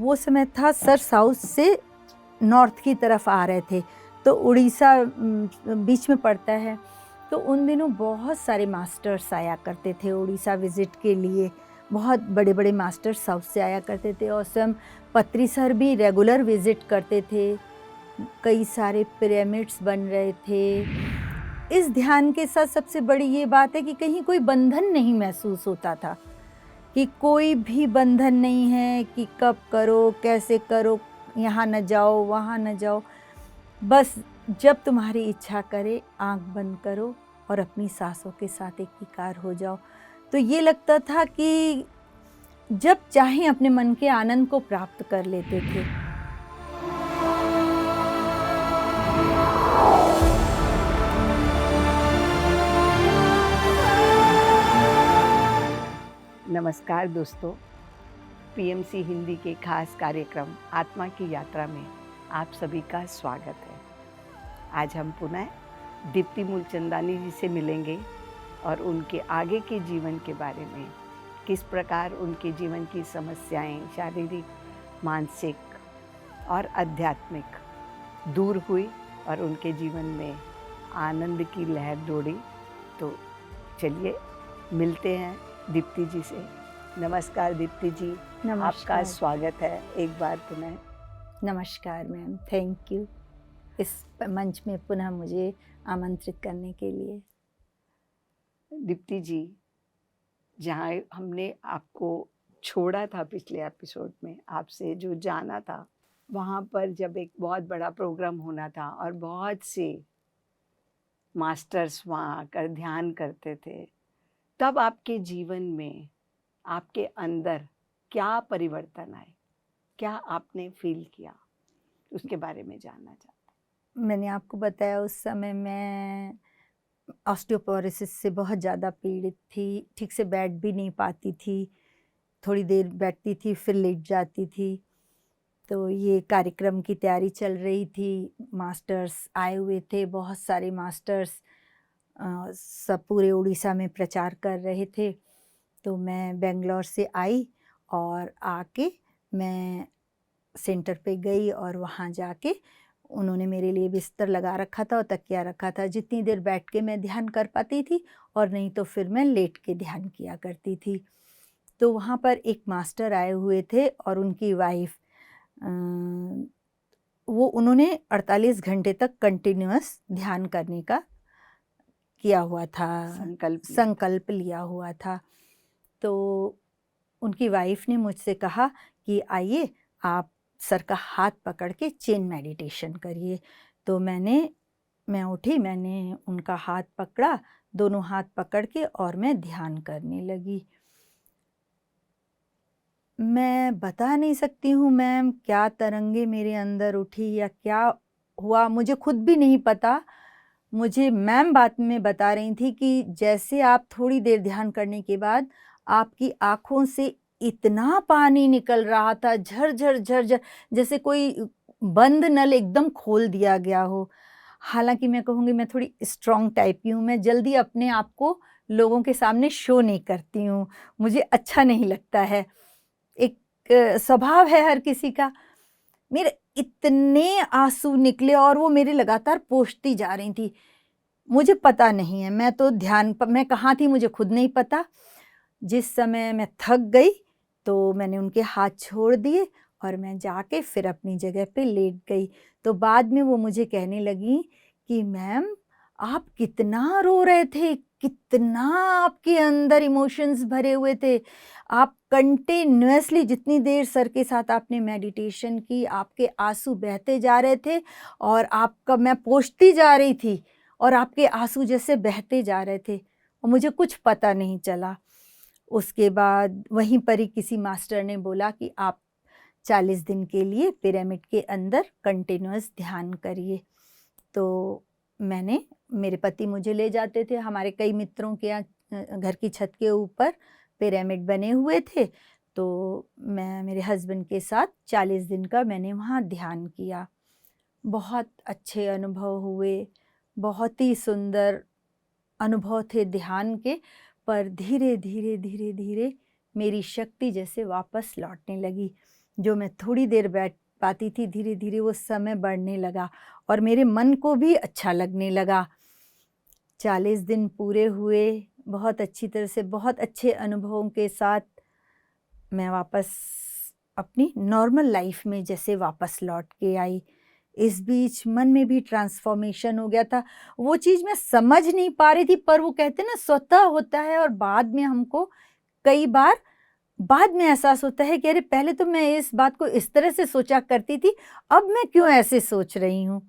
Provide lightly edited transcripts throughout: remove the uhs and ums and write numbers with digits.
वो समय था सर साउथ से नॉर्थ की तरफ आ रहे थे, तो उड़ीसा बीच में पड़ता है। तो उन दिनों बहुत सारे मास्टर्स आया करते थे उड़ीसा विज़िट के लिए, बहुत बड़े बड़े मास्टर्स साउथ से आया करते थे। और स्वयं पत्री सर भी रेगुलर विज़िट करते थे। कई सारे पिरामिड्स बन रहे थे। इस ध्यान के साथ सबसे बड़ी ये बात है कि कहीं कोई बंधन नहीं महसूस होता था, कि कोई भी बंधन नहीं है कि कब करो, कैसे करो, यहाँ न जाओ, वहाँ न जाओ। बस जब तुम्हारी इच्छा करे आँख बंद करो और अपनी सांसों के साथ एकीकार हो जाओ। तो ये लगता था कि जब चाहें अपने मन के आनंद को प्राप्त कर लेते थे। नमस्कार दोस्तों, पीएमसी हिंदी के खास कार्यक्रम आत्मा की यात्रा में आप सभी का स्वागत है। आज हम पुनः दीप्ति मूलचंदानी जी से मिलेंगे और उनके आगे के जीवन के बारे में, किस प्रकार उनके जीवन की समस्याएं शारीरिक, मानसिक और आध्यात्मिक दूर हुई और उनके जीवन में आनंद की लहर दौड़ी। तो चलिए मिलते हैं दीप्ति जी से। नमस्कार दीप्ति जी, आपका स्वागत है एक बार पुनः। नमस्कार मैम, थैंक यू इस मंच में पुनः मुझे आमंत्रित करने के लिए। दीप्ति जी, जहाँ हमने आपको छोड़ा था पिछले एपिसोड में, आपसे जो जाना था, वहाँ पर जब एक बहुत बड़ा प्रोग्राम होना था और बहुत से मास्टर्स वहाँ आकर ध्यान करते थे, तब आपके जीवन में, आपके अंदर क्या परिवर्तन आए, क्या आपने फील किया, उसके बारे में जानना चाहते। मैंने आपको बताया उस समय मैं ऑस्टियोपोरोसिस से बहुत ज़्यादा पीड़ित थी, ठीक से बैठ भी नहीं पाती थी, थोड़ी देर बैठती थी फिर लेट जाती थी। तो ये कार्यक्रम की तैयारी चल रही थी, मास्टर्स आए हुए थे, बहुत सारे मास्टर्स सब पूरे उड़ीसा में प्रचार कर रहे थे। तो मैं बेंगलोर से आई और आके मैं सेंटर पे गई और वहाँ जाके उन्होंने मेरे लिए बिस्तर लगा रखा था और तकिया रखा था। जितनी देर बैठ के मैं ध्यान कर पाती थी और नहीं तो फिर मैं लेट के ध्यान किया करती थी। तो वहाँ पर एक मास्टर आए हुए थे और उनकी वाइफ, वो उन्होंने 48 घंटे तक कंटिन्यूअस ध्यान करने का किया हुआ था, संकल्प लिया हुआ था। तो उनकी वाइफ ने मुझसे कहा कि आइए आप सर का हाथ पकड़ के चेन मेडिटेशन करिए। तो मैं उठी, मैंने उनका हाथ पकड़ा, दोनों हाथ पकड़ के और मैं ध्यान करने लगी। मैं बता नहीं सकती हूँ मैम क्या तरंगे मेरे अंदर उठी या क्या हुआ, मुझे खुद भी नहीं पता। मुझे मैम बाद में बता रही थी कि जैसे आप थोड़ी देर ध्यान करने के बाद आपकी आँखों से इतना पानी निकल रहा था, झरझर झरझर, जैसे कोई बंद नल एकदम खोल दिया गया हो। हालांकि मैं कहूँगी मैं थोड़ी स्ट्रॉन्ग टाइप की हूँ, मैं जल्दी अपने आप को लोगों के सामने शो नहीं करती हूँ, मुझे अच्छा नहीं लगता है, एक स्वभाव है हर किसी का। मेरे इतने आंसू निकले और वो मेरे लगातार पोंछती जा रही थी। मुझे पता नहीं है, मैं तो ध्यान पर मैं कहाँ थी मुझे खुद नहीं पता। जिस समय मैं थक गई तो मैंने उनके हाथ छोड़ दिए और मैं जाके फिर अपनी जगह पे लेट गई। तो बाद में वो मुझे कहने लगी कि मैम आप कितना रो रहे थे, कितना आपके अंदर इमोशंस भरे हुए थे, आप कंटिन्यूअसली जितनी देर सर के साथ आपने मेडिटेशन की, आपके आंसू बहते जा रहे थे और आपका मैं पोंछती जा रही थी और आपके आंसू जैसे बहते जा रहे थे और मुझे कुछ पता नहीं चला। उसके बाद वहीं पर ही किसी मास्टर ने बोला कि आप 40 दिन के लिए पिरामिड के अंदर कंटिन्यूअस ध्यान करिए। तो मेरे पति मुझे ले जाते थे, हमारे कई मित्रों के यहाँ घर की छत के ऊपर पिरामिड बने हुए थे। तो मैं मेरे हस्बैंड के साथ 40 दिन का मैंने वहाँ ध्यान किया। बहुत अच्छे अनुभव हुए, बहुत ही सुंदर अनुभव थे ध्यान के। पर धीरे धीरे धीरे धीरे मेरी शक्ति जैसे वापस लौटने लगी। जो मैं थोड़ी देर बैठ पाती थी, धीरे धीरे वो समय बढ़ने लगा और मेरे मन को भी अच्छा लगने लगा। 40 दिन पूरे हुए, बहुत अच्छी तरह से, बहुत अच्छे अनुभवों के साथ मैं वापस अपनी नॉर्मल लाइफ में जैसे वापस लौट के आई। इस बीच मन में भी ट्रांसफॉर्मेशन हो गया था। वो चीज़ मैं समझ नहीं पा रही थी, पर वो कहते हैं ना स्वतः होता है और बाद में हमको कई बार बाद में एहसास होता है कि अरे पहले तो मैं इस बात को इस तरह से सोचा करती थी, अब मैं क्यों ऐसे सोच रही हूँ।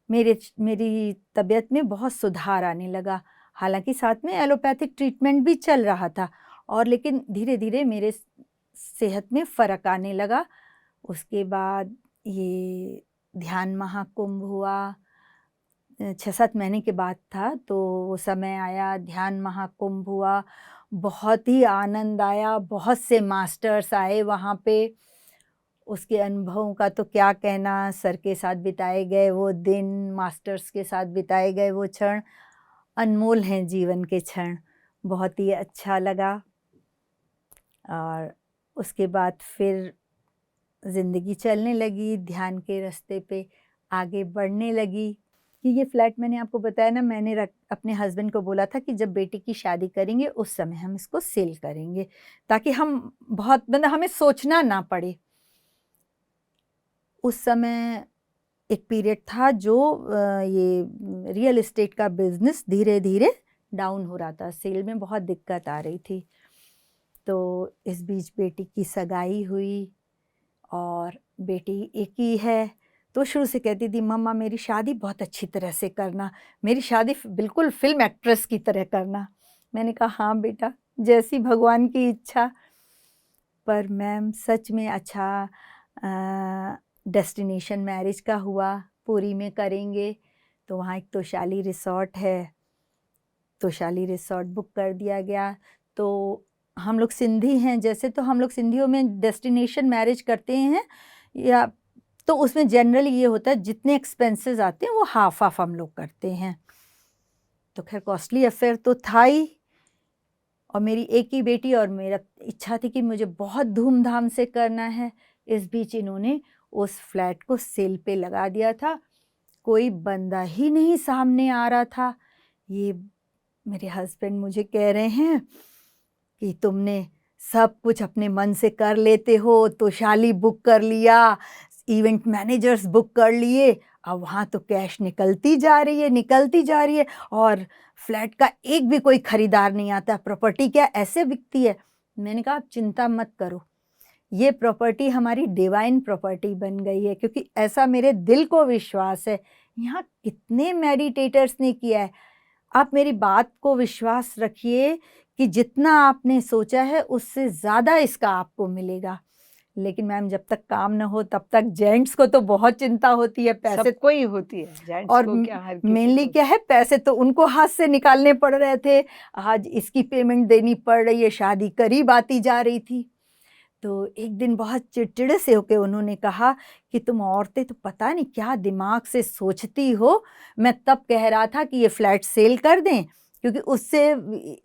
मेरी तबीयत में बहुत सुधार आने लगा। हालांकि साथ में एलोपैथिक ट्रीटमेंट भी चल रहा था और लेकिन धीरे धीरे मेरे सेहत में फ़र्क आने लगा। उसके बाद ये ध्यान महाकुंभ हुआ, 6-7 महीने के बाद था, तो वो समय आया, ध्यान महाकुंभ हुआ, बहुत ही आनंद आया, बहुत से मास्टर्स आए वहाँ पे। उसके अनुभवों का तो क्या कहना, सर के साथ बिताए गए वो दिन, मास्टर्स के साथ बिताए गए वो क्षण अनमोल हैं जीवन के क्षण। बहुत ही अच्छा लगा और उसके बाद फिर ज़िंदगी चलने लगी, ध्यान के रास्ते पे आगे बढ़ने लगी। कि ये फ्लैट मैंने आपको बताया ना, मैंने अपने हस्बैंड को बोला था कि जब बेटी की शादी करेंगे उस समय हम इसको सेल करेंगे, ताकि हम बहुत मतलब हमें सोचना ना पड़े। उस समय एक पीरियड था जो ये रियल एस्टेट का बिजनेस धीरे धीरे डाउन हो रहा था, सेल में बहुत दिक्कत आ रही थी। तो इस बीच बेटी की सगाई हुई और बेटी एक ही है, तो शुरू से कहती थी मम्मा मेरी शादी बहुत अच्छी तरह से करना, मेरी शादी बिल्कुल फिल्म एक्ट्रेस की तरह करना। मैंने कहा हाँ बेटा, जैसी भगवान की इच्छा। पर मैम सच में अच्छा डेस्टिनेशन मैरिज का हुआ, पुरी में करेंगे, तो वहाँ एक तोशाली रिसॉर्ट है, तोशाली रिसॉर्ट बुक कर दिया गया। तो हम लोग सिंधी हैं जैसे, तो हम लोग सिंधियों में डेस्टिनेशन मैरिज करते हैं या तो उसमें जनरली ये होता है जितने एक्सपेंसेस आते हैं वो हाफ हाफ हम लोग करते हैं। तो खैर कॉस्टली अफेयर तो था ही, और मेरी एक ही बेटी और मेरा इच्छा थी कि मुझे बहुत धूमधाम से करना है। इस बीच इन्होंने उस फ्लैट को सेल पे लगा दिया था, कोई बंदा ही नहीं सामने आ रहा था। ये मेरे हस्बैंड मुझे कह रहे हैं कि तुमने सब कुछ अपने मन से कर लेते हो, तो शाली बुक कर लिया, इवेंट मैनेजर्स बुक कर लिए, अब वहाँ तो कैश निकलती जा रही है और फ्लैट का एक भी कोई खरीदार नहीं आता, प्रॉपर्टी क्या ऐसे बिकती है। मैंने कहा आप चिंता मत करो, ये प्रॉपर्टी हमारी डिवाइन प्रॉपर्टी बन गई है, क्योंकि ऐसा मेरे दिल को विश्वास है। यहाँ कितने मेडिटेटर्स ने किया है, आप मेरी बात को विश्वास रखिए कि जितना आपने सोचा है उससे ज़्यादा इसका आपको मिलेगा। लेकिन मैम जब तक काम न हो तब तक जेंट्स को तो बहुत चिंता होती है, पैसे सबको ही होती है, जेंट्स और को क्या हर किसी मेनली को। क्या है, पैसे तो उनको हाथ से निकालने पड़ रहे थे, आज इसकी पेमेंट देनी पड़ रही है, शादी करीब आती जा रही थी। तो एक दिन बहुत चिड़चिड़े से होके उन्होंने कहा कि तुम औरतें तो पता नहीं क्या दिमाग से सोचती हो। मैं तब कह रहा था कि ये फ्लैट सेल कर दें, क्योंकि उससे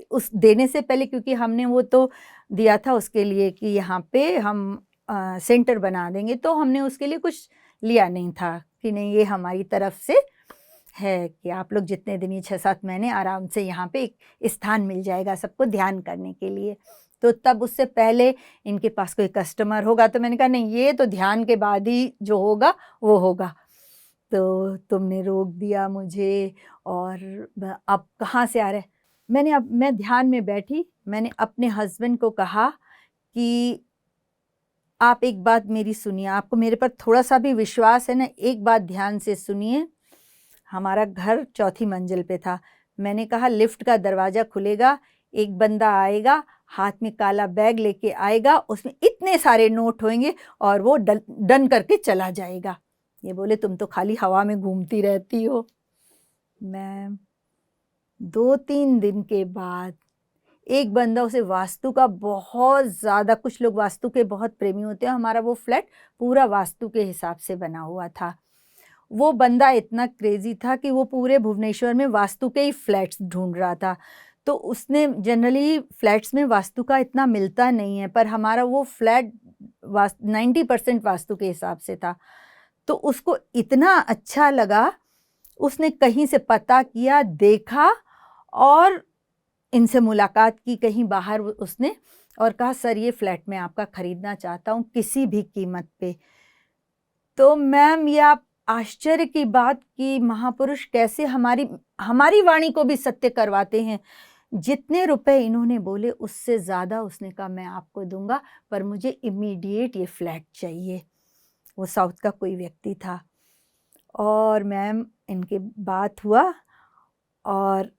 उस देने से पहले, क्योंकि हमने वो तो दिया था उसके लिए कि यहाँ पे हम सेंटर बना देंगे, तो हमने उसके लिए कुछ लिया नहीं था कि नहीं ये हमारी तरफ से है कि आप लोग जितने दिन, ये 6-7 महीने आराम से यहाँ पे एक स्थान मिल जाएगा सबको ध्यान करने के लिए। तो तब उससे पहले इनके पास कोई कस्टमर होगा, तो मैंने कहा नहीं ये तो ध्यान के बाद ही जो होगा वो होगा। तो तुमने रोक दिया मुझे, और अब कहाँ से आ रहे। मैं ध्यान में बैठी, मैंने अपने हस्बैंड को कहा कि आप एक बात मेरी सुनिए, आपको मेरे पर थोड़ा सा भी विश्वास है ना, एक बात ध्यान से सुनिए। हमारा घर 4थी मंजिल पे था। मैंने कहा लिफ्ट का दरवाज़ा खुलेगा, एक बंदा आएगा, हाथ में काला बैग लेके आएगा, उसमें इतने सारे नोट होंगे और वो डन करके चला जाएगा। ये बोले तुम तो खाली हवा में घूमती रहती हो। मैं 2-3 दिन के बाद एक बंदा, उसे वास्तु का बहुत ज़्यादा, कुछ लोग वास्तु के बहुत प्रेमी होते हैं, हमारा वो फ्लैट पूरा वास्तु के हिसाब से बना हुआ था। वो बंदा इतना क्रेजी था कि वो पूरे भुवनेश्वर में वास्तु के ही फ्लैट्स ढूंढ रहा था। तो उसने जनरली फ्लैट्स में वास्तु का इतना मिलता नहीं है, पर हमारा वो फ्लैट 90% वास्तु के हिसाब से था। तो उसको इतना अच्छा लगा, उसने कहीं से पता किया, देखा और इनसे मुलाकात की कहीं बाहर उसने, और कहा सर ये फ्लैट मैं आपका खरीदना चाहता हूँ किसी भी कीमत पे। तो मैम ये आप आश्चर्य की बात कि महापुरुष कैसे हमारी वाणी को भी सत्य करवाते हैं। जितने रुपए इन्होंने बोले उससे ज़्यादा उसने कहा मैं आपको दूंगा, पर मुझे इमीडिएट ये फ्लैट चाहिए। वो साउथ का कोई व्यक्ति था। और मैम इनके बात हुआ और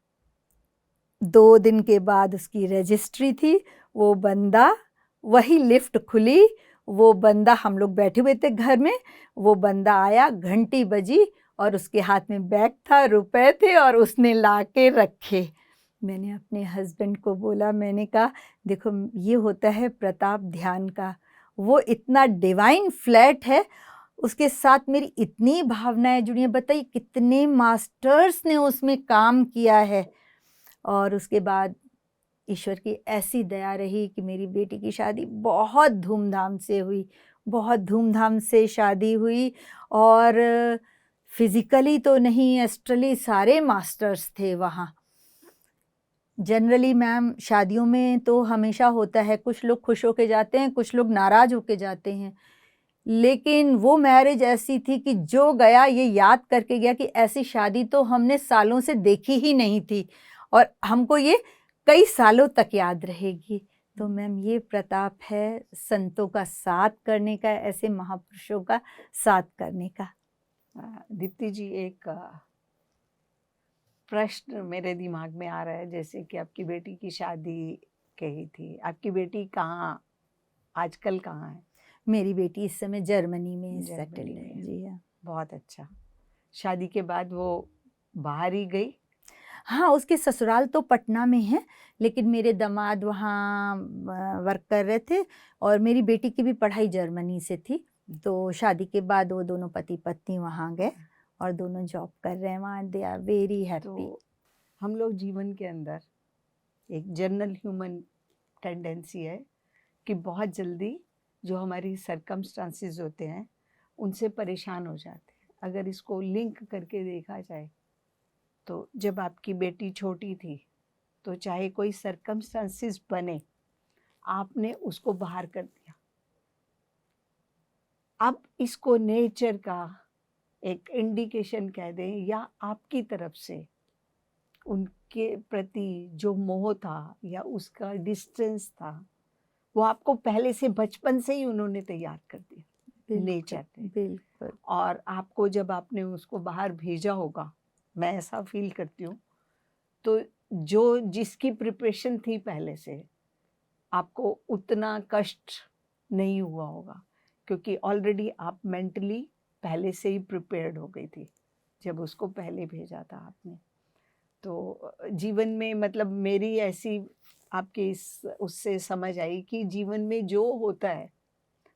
2 दिन के बाद उसकी रजिस्ट्री थी। वो बंदा, वही लिफ्ट खुली, वो बंदा, हम लोग बैठे हुए थे घर में, वो बंदा आया, घंटी बजी और उसके हाथ में बैग था, रुपए थे और उसने ला के रखे। मैंने अपने हस्बैंड को बोला, मैंने कहा देखो ये होता है प्रताप ध्यान का। वो इतना डिवाइन फ्लैट है, उसके साथ मेरी इतनी भावनाएं जुड़ी हैं। बताइए कितने मास्टर्स ने उसमें काम किया है। और उसके बाद ईश्वर की ऐसी दया रही कि मेरी बेटी की शादी बहुत धूमधाम से हुई, बहुत धूमधाम से शादी हुई। और फिजिकली तो नहीं, एस्ट्रली सारे मास्टर्स थे वहाँ। जनरली मैम शादियों में तो हमेशा होता है, कुछ लोग खुश होके जाते हैं, कुछ लोग नाराज होके जाते हैं। लेकिन वो मैरिज ऐसी थी कि जो गया ये याद करके गया कि ऐसी शादी तो हमने सालों से देखी ही नहीं थी और हमको ये कई सालों तक याद रहेगी। तो मैम ये प्रताप है संतों का साथ करने का, ऐसे महापुरुषों का साथ करने का। दीप्ति जी, एक प्रश्न मेरे दिमाग में आ रहा है, जैसे कि आपकी बेटी की शादी कही थी, आपकी बेटी कहाँ आजकल कहाँ है? मेरी बेटी इस समय जर्मनी में सेटल जर्मनी है। में। जी हाँ। बहुत अच्छा। शादी के बाद वो बाहर ही गई? हाँ, उसके ससुराल तो पटना में है, लेकिन मेरे दामाद वहाँ वर्क कर रहे थे और मेरी बेटी की भी पढ़ाई जर्मनी से थी। तो शादी के बाद वो दोनों पति पत्नी वहाँ गए और दोनों जॉब कर रहे हैं वहाँ। They are very happy. तो हम लोग जीवन के अंदर एक जनरल ह्यूमन टेंडेंसी है कि बहुत जल्दी जो हमारी सरकमस्टांसेस होते हैं उनसे परेशान हो जाते हैं। अगर इसको लिंक करके देखा जाए तो जब आपकी बेटी छोटी थी तो चाहे कोई सरकमस्टांसेस बने, आपने उसको बाहर कर दिया। अब इसको नेचर का एक इंडिकेशन कह दें या आपकी तरफ से उनके प्रति जो मोह था या उसका डिस्टेंस था, वो आपको पहले से बचपन से ही उन्होंने तैयार कर दिया नेचर ने। बिल्कुल। और आपको जब आपने उसको बाहर भेजा होगा, मैं ऐसा फील करती हूँ, तो जो जिसकी प्रिपरेशन थी पहले से, आपको उतना कष्ट नहीं हुआ होगा क्योंकि ऑलरेडी आप मेंटली पहले से ही प्रिपेयर्ड हो गई थी जब उसको पहले भेजा था आपने। तो जीवन में मतलब मेरी ऐसी आपके उससे समझ आई कि जीवन में जो होता है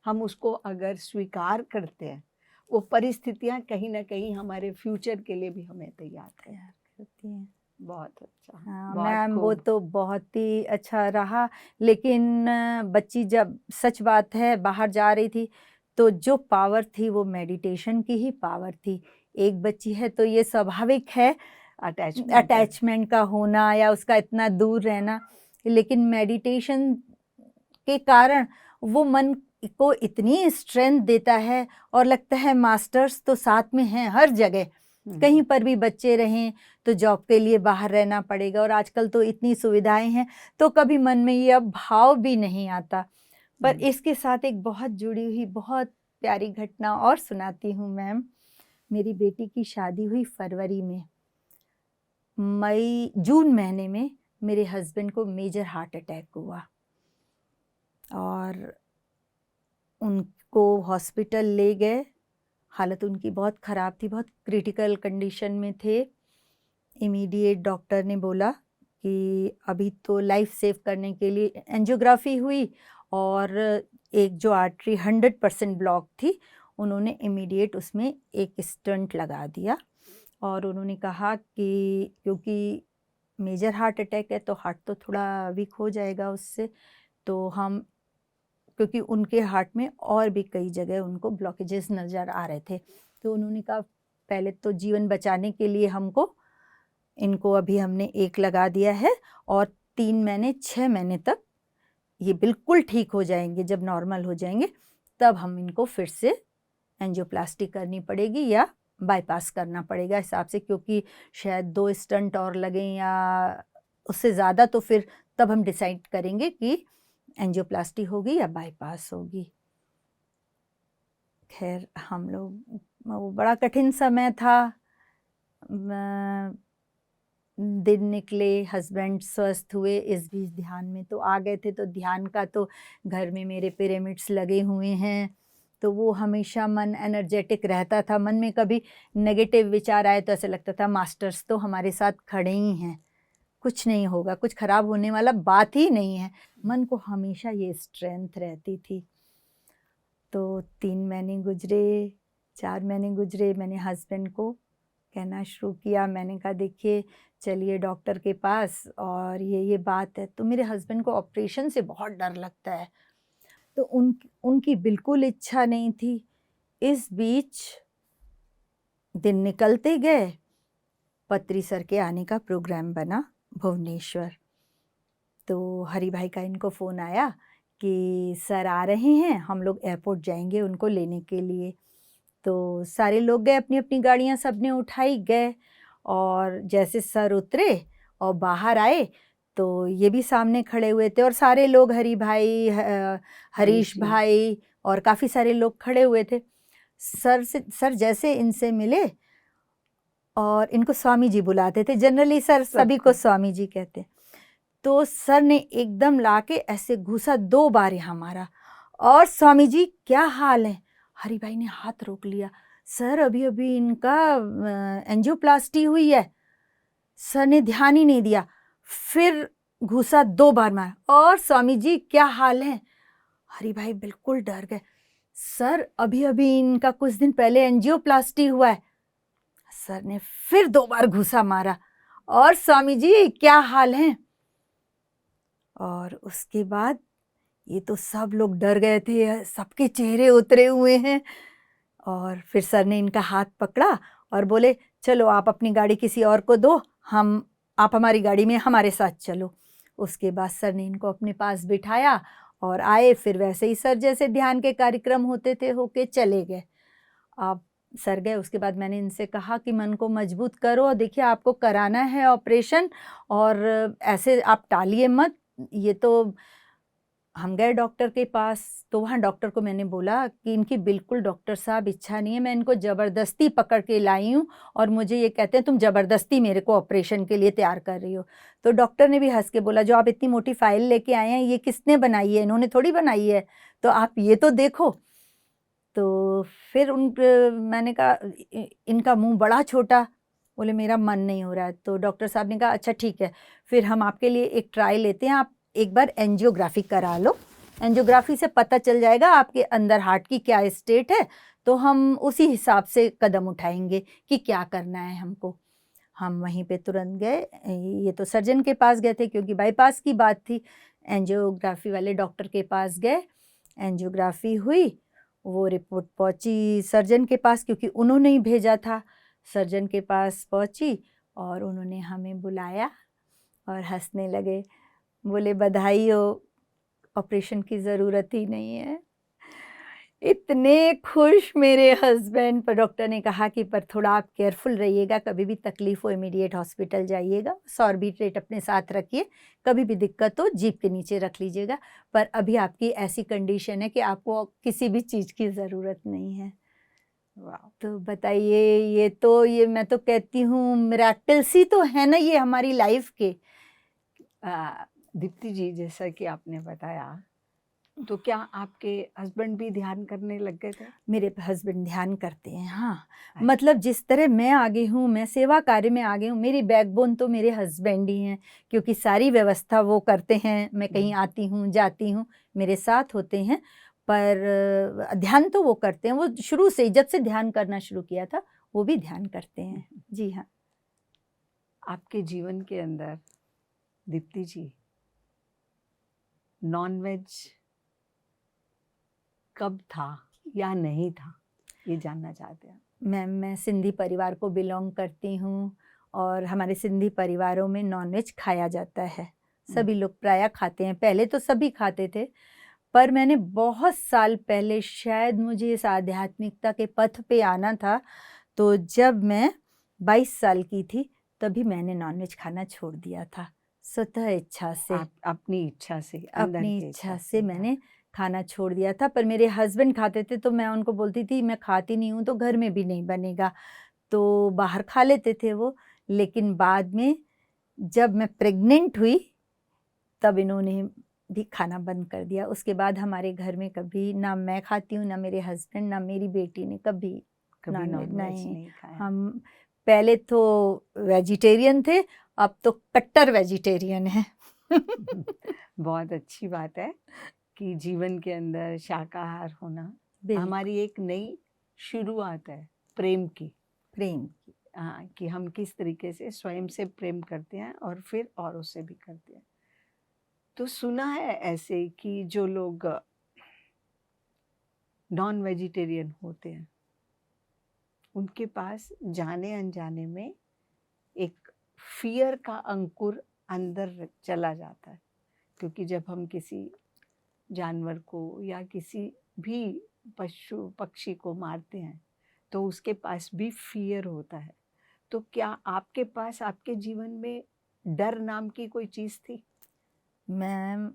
हम उसको अगर स्वीकार करते हैं, वो परिस्थितियां कहीं ना कहीं हमारे फ्यूचर के लिए भी हमें तैयार करती हैं। बहुत अच्छा। हाँ बहुत मैम, वो खूब। तो बहुत ही अच्छा रहा। लेकिन बच्ची जब, सच बात है, बाहर जा रही थी तो जो पावर थी वो मेडिटेशन की ही पावर थी। एक बच्ची है तो ये स्वाभाविक है अटैचमेंट का होना या उसका इतना दूर रहना, लेकिन मेडिटेशन के कारण वो मन को इतनी स्ट्रेंथ देता है और लगता है मास्टर्स तो साथ में हैं हर जगह। कहीं पर भी बच्चे रहें तो जॉब के लिए बाहर रहना पड़ेगा और आजकल तो इतनी सुविधाएं हैं तो कभी मन में ये अब भाव भी नहीं आता। पर इसके साथ एक बहुत जुड़ी हुई बहुत प्यारी घटना और सुनाती हूँ मैम। मेरी बेटी की शादी हुई फरवरी में। जून महीने में मेरे हस्बैंड को मेजर हार्ट अटैक हुआ और उनको हॉस्पिटल ले गए। हालत उनकी बहुत ख़राब थी, बहुत क्रिटिकल कंडीशन में थे। इमीडिएट डॉक्टर ने बोला कि अभी तो लाइफ सेव करने के लिए एंजियोग्राफी हुई और एक जो आर्टरी 100% ब्लॉक थी, उन्होंने इमीडिएट उसमें एक स्टंट लगा दिया। और उन्होंने कहा कि क्योंकि मेजर हार्ट अटैक है तो हार्ट तो थोड़ा वीक हो जाएगा उससे, तो हम क्योंकि उनके हार्ट में और भी कई जगह उनको ब्लॉकेजेस नज़र आ रहे थे। तो उन्होंने कहा पहले तो जीवन बचाने के लिए इनको अभी हमने एक लगा दिया है और 3 महीने 6 महीने तक ये बिल्कुल ठीक हो जाएंगे। जब नॉर्मल हो जाएंगे तब हम इनको फिर से एंजियोप्लास्टी करनी पड़ेगी या बाईपास करना पड़ेगा हिसाब से, क्योंकि शायद 2 स्टंट और लगें या उससे ज़्यादा, तो फिर तब हम डिसाइड करेंगे कि एंजियोप्लास्टी होगी या बाईपास होगी। खैर हम लोग, वो बड़ा कठिन समय था। दिन निकले, हस्बैंड स्वस्थ हुए, इस बीच ध्यान में तो आ गए थे। तो ध्यान का तो घर में मेरे पिरामिड्स लगे हुए हैं, तो वो हमेशा मन एनर्जेटिक रहता था। मन में कभी नेगेटिव विचार आए तो ऐसे लगता था मास्टर्स तो हमारे साथ खड़े ही हैं, कुछ नहीं होगा, कुछ खराब होने वाला बात ही नहीं है। मन को हमेशा ये स्ट्रेंथ रहती थी। तो 3 महीने गुजरे, 4 महीने गुजरे, मैंने हस्बैंड को कहना शुरू किया। मैंने कहा देखिए चलिए डॉक्टर के पास, और ये बात है। तो मेरे हस्बैंड को ऑपरेशन से बहुत डर लगता है, तो उनकी बिल्कुल इच्छा नहीं थी। इस बीच दिन निकलते गए, पत्री सर के आने का प्रोग्राम बना भुवनेश्वर। तो हरि भाई का इनको फ़ोन आया कि सर आ रहे हैं, हम लोग एयरपोर्ट जाएंगे उनको लेने के लिए। तो सारे लोग गए, अपनी अपनी गाड़ियां सबने उठाई गए, और जैसे सर उतरे और बाहर आए तो ये भी सामने खड़े हुए थे, और सारे लोग, हरि भाई, हरीश भाई और काफ़ी सारे लोग खड़े हुए थे। सर जैसे इनसे मिले, और इनको स्वामी जी बुलाते थे, जनरली सर सभी को स्वामी जी कहते हैं। तो सर ने एकदम लाके ऐसे घुसा 2 बार यहाँ मारा, और स्वामी जी क्या हाल है। हरि भाई ने हाथ रोक लिया, सर अभी अभी इनका एंजियोप्लास्टी हुई है। सर ने ध्यान ही नहीं दिया, फिर घुसा 2 बार मारा, और स्वामी जी क्या हाल है। हरि भाई बिल्कुल डर गए, सर अभी अभी इनका कुछ दिन पहले एंजियोप्लास्टी हुआ है। सर ने फिर 2 बार घुसा मारा, और स्वामी जी क्या हाल है। और उसके बाद ये तो सब लोग डर गए थे, सबके चेहरे उतरे हुए हैं। और फिर सर ने इनका हाथ पकड़ा और बोले चलो आप अपनी गाड़ी किसी और को दो, आप हमारी गाड़ी में हमारे साथ चलो। उसके बाद सर ने इनको अपने पास बिठाया और आए, फिर वैसे ही सर जैसे ध्यान के कार्यक्रम होते थे होके चले गए। अब सर गए, उसके बाद मैंने इनसे कहा कि मन को मजबूत करो, देखिए आपको कराना है ऑपरेशन, और ऐसे आप टालिए मत। ये तो हम गए डॉक्टर के पास, तो वहाँ डॉक्टर को मैंने बोला कि इनकी बिल्कुल डॉक्टर साहब इच्छा नहीं है, मैं इनको ज़बरदस्ती पकड़ के लाई हूँ, और मुझे ये कहते हैं तुम ज़बरदस्ती मेरे को ऑपरेशन के लिए तैयार कर रही हो। तो डॉक्टर ने भी हंस के बोला जो आप इतनी मोटी फाइल लेके आए हैं ये किसने बनाई है, इन्होंने थोड़ी बनाई है, तो आप ये तो देखो। तो फिर मैंने कहा इनका मुँह बड़ा छोटा, बोले मेरा मन नहीं हो रहा है। तो डॉक्टर साहब ने कहा अच्छा ठीक है, फिर हम आपके लिए एक ट्रायल लेते हैं, आप एक बार एंजियोग्राफी करा लो, एंजियोग्राफी से पता चल जाएगा आपके अंदर हार्ट की क्या स्टेट है, तो हम उसी हिसाब से कदम उठाएंगे कि क्या करना है हमको। हम वहीं पे तुरंत गए, ये तो सर्जन के पास गए थे क्योंकि बाईपास की बात थी। एंजियोग्राफी वाले डॉक्टर के पास गए, एंजियोग्राफी हुई, वो रिपोर्ट पहुंची सर्जन के पास क्योंकि उन्होंने ही भेजा था। सर्जन के पास पहुंची और उन्होंने हमें बुलाया और हंसने लगे, बोले बधाई हो, ऑपरेशन की ज़रूरत ही नहीं है। इतने खुश मेरे हस्बैंड। पर डॉक्टर ने कहा कि पर थोड़ा आप केयरफुल रहिएगा, कभी भी तकलीफ हो इमीडिएट हॉस्पिटल जाइएगा, सॉर्बिट्रेट अपने साथ रखिए, कभी भी दिक्कत हो जीप के नीचे रख लीजिएगा, पर अभी आपकी ऐसी कंडीशन है कि आपको किसी भी चीज़ की ज़रूरत नहीं है। वाह, तो बताइए, ये मैं तो कहती हूँ मिरेकल्स ही तो है ना ये हमारी लाइफ के। दीप्ति जी, जैसा कि आपने बताया, तो क्या आपके हस्बैंड भी ध्यान करने लग गए थे? मेरे हस्बैंड ध्यान करते हैं, हाँ। मतलब जिस तरह मैं आगे हूँ, मैं सेवा कार्य में आगे हूँ, मेरी बैकबोन तो मेरे हस्बैंड ही हैं, क्योंकि सारी व्यवस्था वो करते हैं। मैं कहीं आती हूँ जाती हूँ मेरे साथ होते हैं, पर ध्यान तो वो करते हैं। वो शुरू से, जब से ध्यान करना शुरू किया था, वो भी ध्यान करते हैं। जी हाँ। आपके जीवन के अंदर दीप्ति जी नॉन वेज कब था या नहीं था, ये जानना चाहते हैं। मैम, मैं सिंधी परिवार को बिलोंग करती हूँ और हमारे सिंधी परिवारों में नॉनवेज खाया जाता है। सभी लोग प्रायः खाते हैं, पहले तो सभी खाते थे, पर मैंने बहुत साल पहले, शायद मुझे इस आध्यात्मिकता के पथ पे आना था, तो जब मैं 22 साल की थी तभी मैंने नॉनवेज खाना छोड़ दिया था। स्वतः इच्छा से, अपनी इच्छा से, अंदर अपनी के इच्छा से मैंने खाना छोड़ दिया था। पर मेरे हस्बैंड खाते थे तो मैं उनको बोलती थी मैं खाती नहीं हूँ तो घर में भी नहीं बनेगा, तो बाहर खा लेते थे वो। लेकिन बाद में जब मैं प्रेग्नेंट हुई तब इन्होंने भी खाना बंद कर दिया। उसके बाद हमारे घर में कभी ना मैं खाती हूँ, ना मेरे हस्बैंड, ना मेरी बेटी ने कभी नॉनवेज नहीं खाया। हम पहले तो वेजिटेरियन थे, अब तो कट्टर वेजिटेरियन है। बहुत अच्छी बात है कि जीवन के अंदर शाकाहार होना हमारी एक नई शुरुआत है प्रेम की। हाँ, कि हम किस तरीके से स्वयं से प्रेम करते हैं और फिर औरों से भी करते हैं। तो सुना है ऐसे कि जो लोग नॉन वेजिटेरियन होते हैं उनके पास जाने अनजाने में एक फियर का अंकुर अंदर चला जाता है, क्योंकि जब हम किसी जानवर को या किसी भी पशु पक्षी को मारते हैं तो उसके पास भी फियर होता है। तो क्या आपके पास आपके जीवन में डर नाम की कोई चीज़ थी? मैम,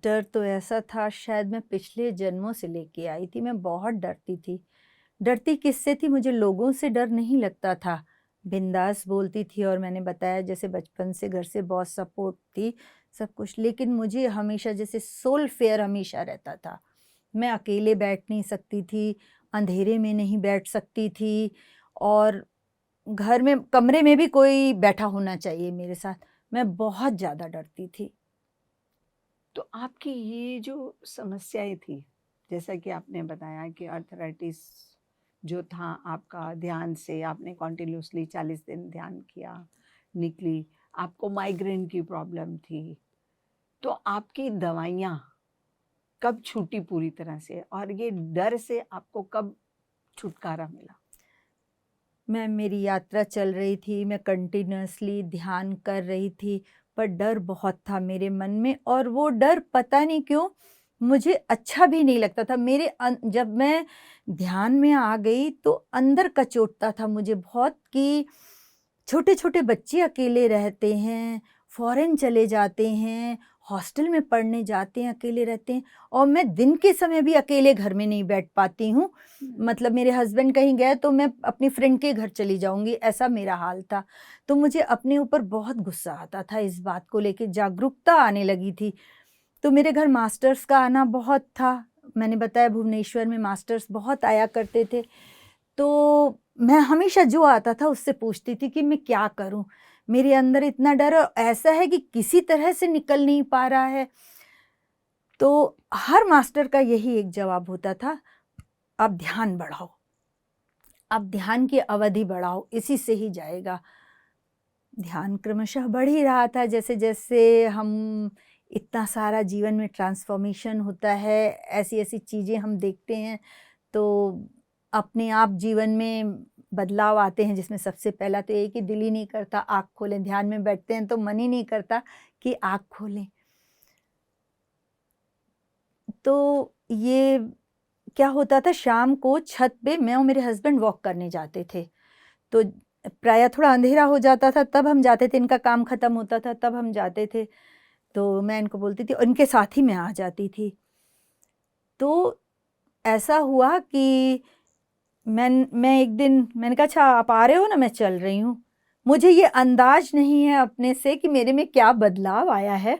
डर तो ऐसा था, शायद मैं पिछले जन्मों से लेके आई थी। मैं बहुत डरती थी। डरती किससे थी? मुझे लोगों से डर नहीं लगता था, बिंदास बोलती थी और मैंने बताया जैसे बचपन से घर से बहुत सपोर्ट थी सब कुछ। लेकिन मुझे हमेशा जैसे सोल फेयर हमेशा रहता था। मैं अकेले बैठ नहीं सकती थी, अंधेरे में नहीं बैठ सकती थी, और घर में कमरे में भी कोई बैठा होना चाहिए मेरे साथ। मैं बहुत ज़्यादा डरती थी। तो आपकी ये जो समस्याएं थी, जैसा कि आपने बताया कि आर्थराइटिस जो था आपका, ध्यान से आपने कॉन्टिन्यूसली 40 दिन ध्यान किया, निकली, आपको माइग्रेन की प्रॉब्लम थी, तो आपकी दवाइयाँ कब छूटी पूरी तरह से और ये डर से आपको कब छुटकारा मिला? मैम, मेरी यात्रा चल रही थी, मैं कंटिन्यूअसली ध्यान कर रही थी, पर डर बहुत था मेरे मन में, और वो डर पता नहीं क्यों मुझे अच्छा भी नहीं लगता था। जब मैं ध्यान में आ गई तो अंदर कचोटता था मुझे बहुत कि छोटे-छोटे बच्चे अकेले रहते हैं, फ़ॉरेन चले जाते हैं, हॉस्टल में पढ़ने जाते हैं, अकेले रहते हैं, और मैं दिन के समय भी अकेले घर में नहीं बैठ पाती हूँ। मतलब मेरे हस्बैंड कहीं गए तो मैं अपनी फ्रेंड के घर चली जाऊँगी, ऐसा मेरा हाल था। तो मुझे अपने ऊपर बहुत गुस्सा आता था, इस बात को लेके जागरूकता आने लगी थी। तो मेरे घर मास्टर्स का आना बहुत था। मैंने बताया भुवनेश्वर में मास्टर्स बहुत आया करते थे। तो मैं हमेशा जो आता था उससे पूछती थी कि मैं क्या करूं? मेरे अंदर इतना डर ऐसा है कि किसी तरह से निकल नहीं पा रहा है। तो हर मास्टर का यही एक जवाब होता था, अब ध्यान बढ़ाओ, अब ध्यान की अवधि बढ़ाओ, इसी से ही जाएगा। ध्यान क्रमशः बढ़ ही रहा था, जैसे-जैसे हम इतना सारा जीवन में ट्रांसफॉर्मेशन होता है, ऐसी-ऐसी चीज़ें हम देखते हैं, तो अपने आप जीवन में बदलाव आते हैं, जिसमें सबसे पहला तो ये कि दिल ही नहीं करता आँख खोलें। ध्यान में बैठते हैं तो मन ही नहीं करता कि आँख खोलें। तो ये क्या होता था, शाम को छत पे मैं और मेरे हस्बैंड वॉक करने जाते थे। तो प्रायः थोड़ा अंधेरा हो जाता था तब हम जाते थे, इनका काम ख़त्म होता था तब हम जाते थे। तो मैं इनको बोलती थी और इनके साथ ही मैं आ जाती थी। तो ऐसा हुआ कि मैं एक दिन मैंने कहा अच्छा आप आ रहे हो ना, मैं चल रही हूँ। मुझे ये अंदाज नहीं है अपने से कि मेरे में क्या बदलाव आया है।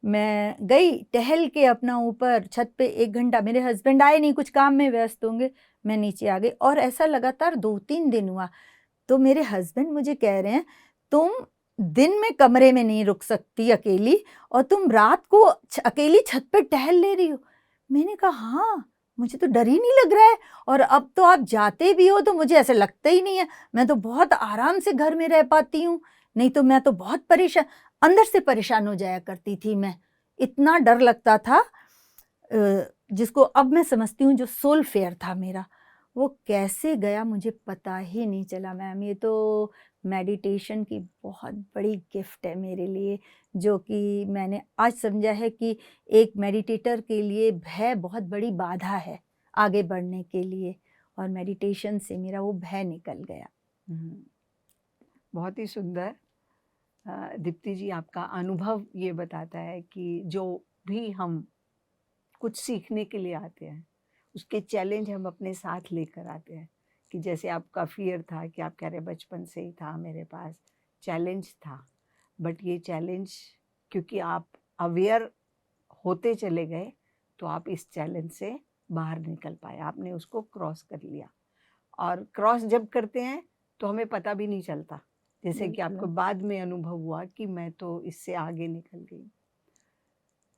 मैं गई टहल के अपना ऊपर छत पे 1 घंटा, मेरे हस्बैंड आए नहीं, कुछ काम में व्यस्त होंगे, मैं नीचे आ गई और ऐसा लगातार 2-3 दिन हुआ। तो मेरे हस्बैंड मुझे कह रहे हैं, तुम दिन में कमरे में नहीं रुक सकती अकेली और तुम रात को अकेली छत पे टहल ले रही हो। मैंने कहा हाँ, मुझे तो डर ही नहीं लग रहा है, और अब तो आप जाते भी हो तो मुझे ऐसा लगता ही नहीं है। मैं तो बहुत आराम से घर में रह पाती हूँ, नहीं तो मैं तो बहुत अंदर से परेशान हो जाया करती थी मैं, इतना डर लगता था। जिसको अब मैं समझती हूँ जो सोल फेयर था मेरा, वो कैसे गया मुझे पता ही नहीं चला मैम। ये तो मेडिटेशन की बहुत बड़ी गिफ्ट है मेरे लिए, जो कि मैंने आज समझा है कि एक मेडिटेटर के लिए भय बहुत बड़ी बाधा है आगे बढ़ने के लिए, और मेडिटेशन से मेरा वो भय निकल गया। बहुत ही सुंदर। दीप्ति जी, आपका अनुभव ये बताता है कि जो भी हम कुछ सीखने के लिए आते हैं, उसके चैलेंज हम अपने साथ लेकर आते हैं। कि जैसे आपका फियर था कि आप कह रहे बचपन से ही था मेरे पास, चैलेंज था, बट ये चैलेंज क्योंकि आप अवेयर होते चले गए तो आप इस चैलेंज से बाहर निकल पाए, आपने उसको क्रॉस कर लिया। और क्रॉस जब करते हैं तो हमें पता भी नहीं चलता, जैसे कि आपको बाद में अनुभव हुआ कि मैं तो इससे आगे निकल गई।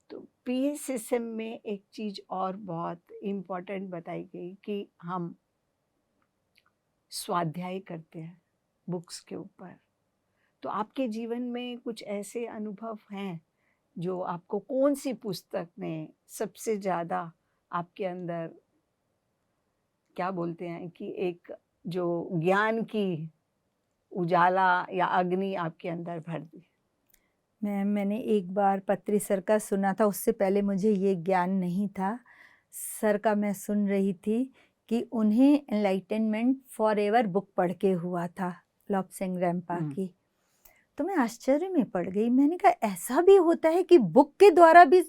तो पीएसएसएम में एक चीज और बहुत इम्पोर्टेंट बताई गई कि हम स्वाध्याय करते हैं बुक्स के ऊपर। तो आपके जीवन में कुछ ऐसे अनुभव हैं जो आपको, कौन सी पुस्तक ने सबसे ज्यादा आपके अंदर, क्या बोलते हैं कि एक जो ज्ञान की उजाला या अग्नि आपके अंदर भर दी? मैंने एक बार पत्री सर का सुना था, उससे पहले मुझे ये ज्ञान नहीं था। सर का मैं सुन रही थी कि उन्हें एनलाइटनमेंट फॉर एवर बुक पढ़ के हुआ था, लॉब्सेंग रैम्पा की। तो मैं आश्चर्य में पड़ गई, मैंने कहा ऐसा भी होता है कि बुक के द्वारा भी?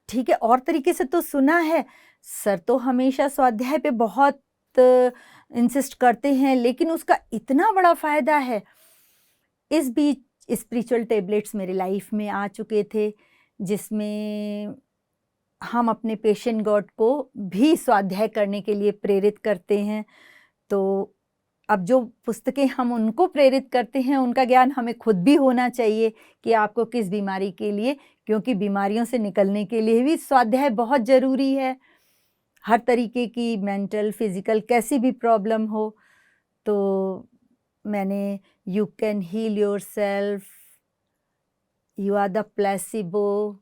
ठीक है, और तरीके से तो सुना है, सर तो हमेशा स्वाध्याय पे बहुत इंसिस्ट करते हैं, लेकिन उसका इतना बड़ा फायदा है। इस बीच स्पिरिचुअल टैबलेट्स मेरे लाइफ में आ चुके थे, जिसमें हम अपने पेशेंट गॉड को भी स्वाध्याय करने के लिए प्रेरित करते हैं। तो अब जो पुस्तकें हम उनको प्रेरित करते हैं, उनका ज्ञान हमें खुद भी होना चाहिए कि आपको किस बीमारी के लिए, क्योंकि बीमारियों से निकलने के लिए भी स्वाध्याय बहुत ज़रूरी है। हर तरीके की मेंटल, फिजिकल, कैसी भी प्रॉब्लम हो, तो मैंने you can heal yourself, you are the placebo,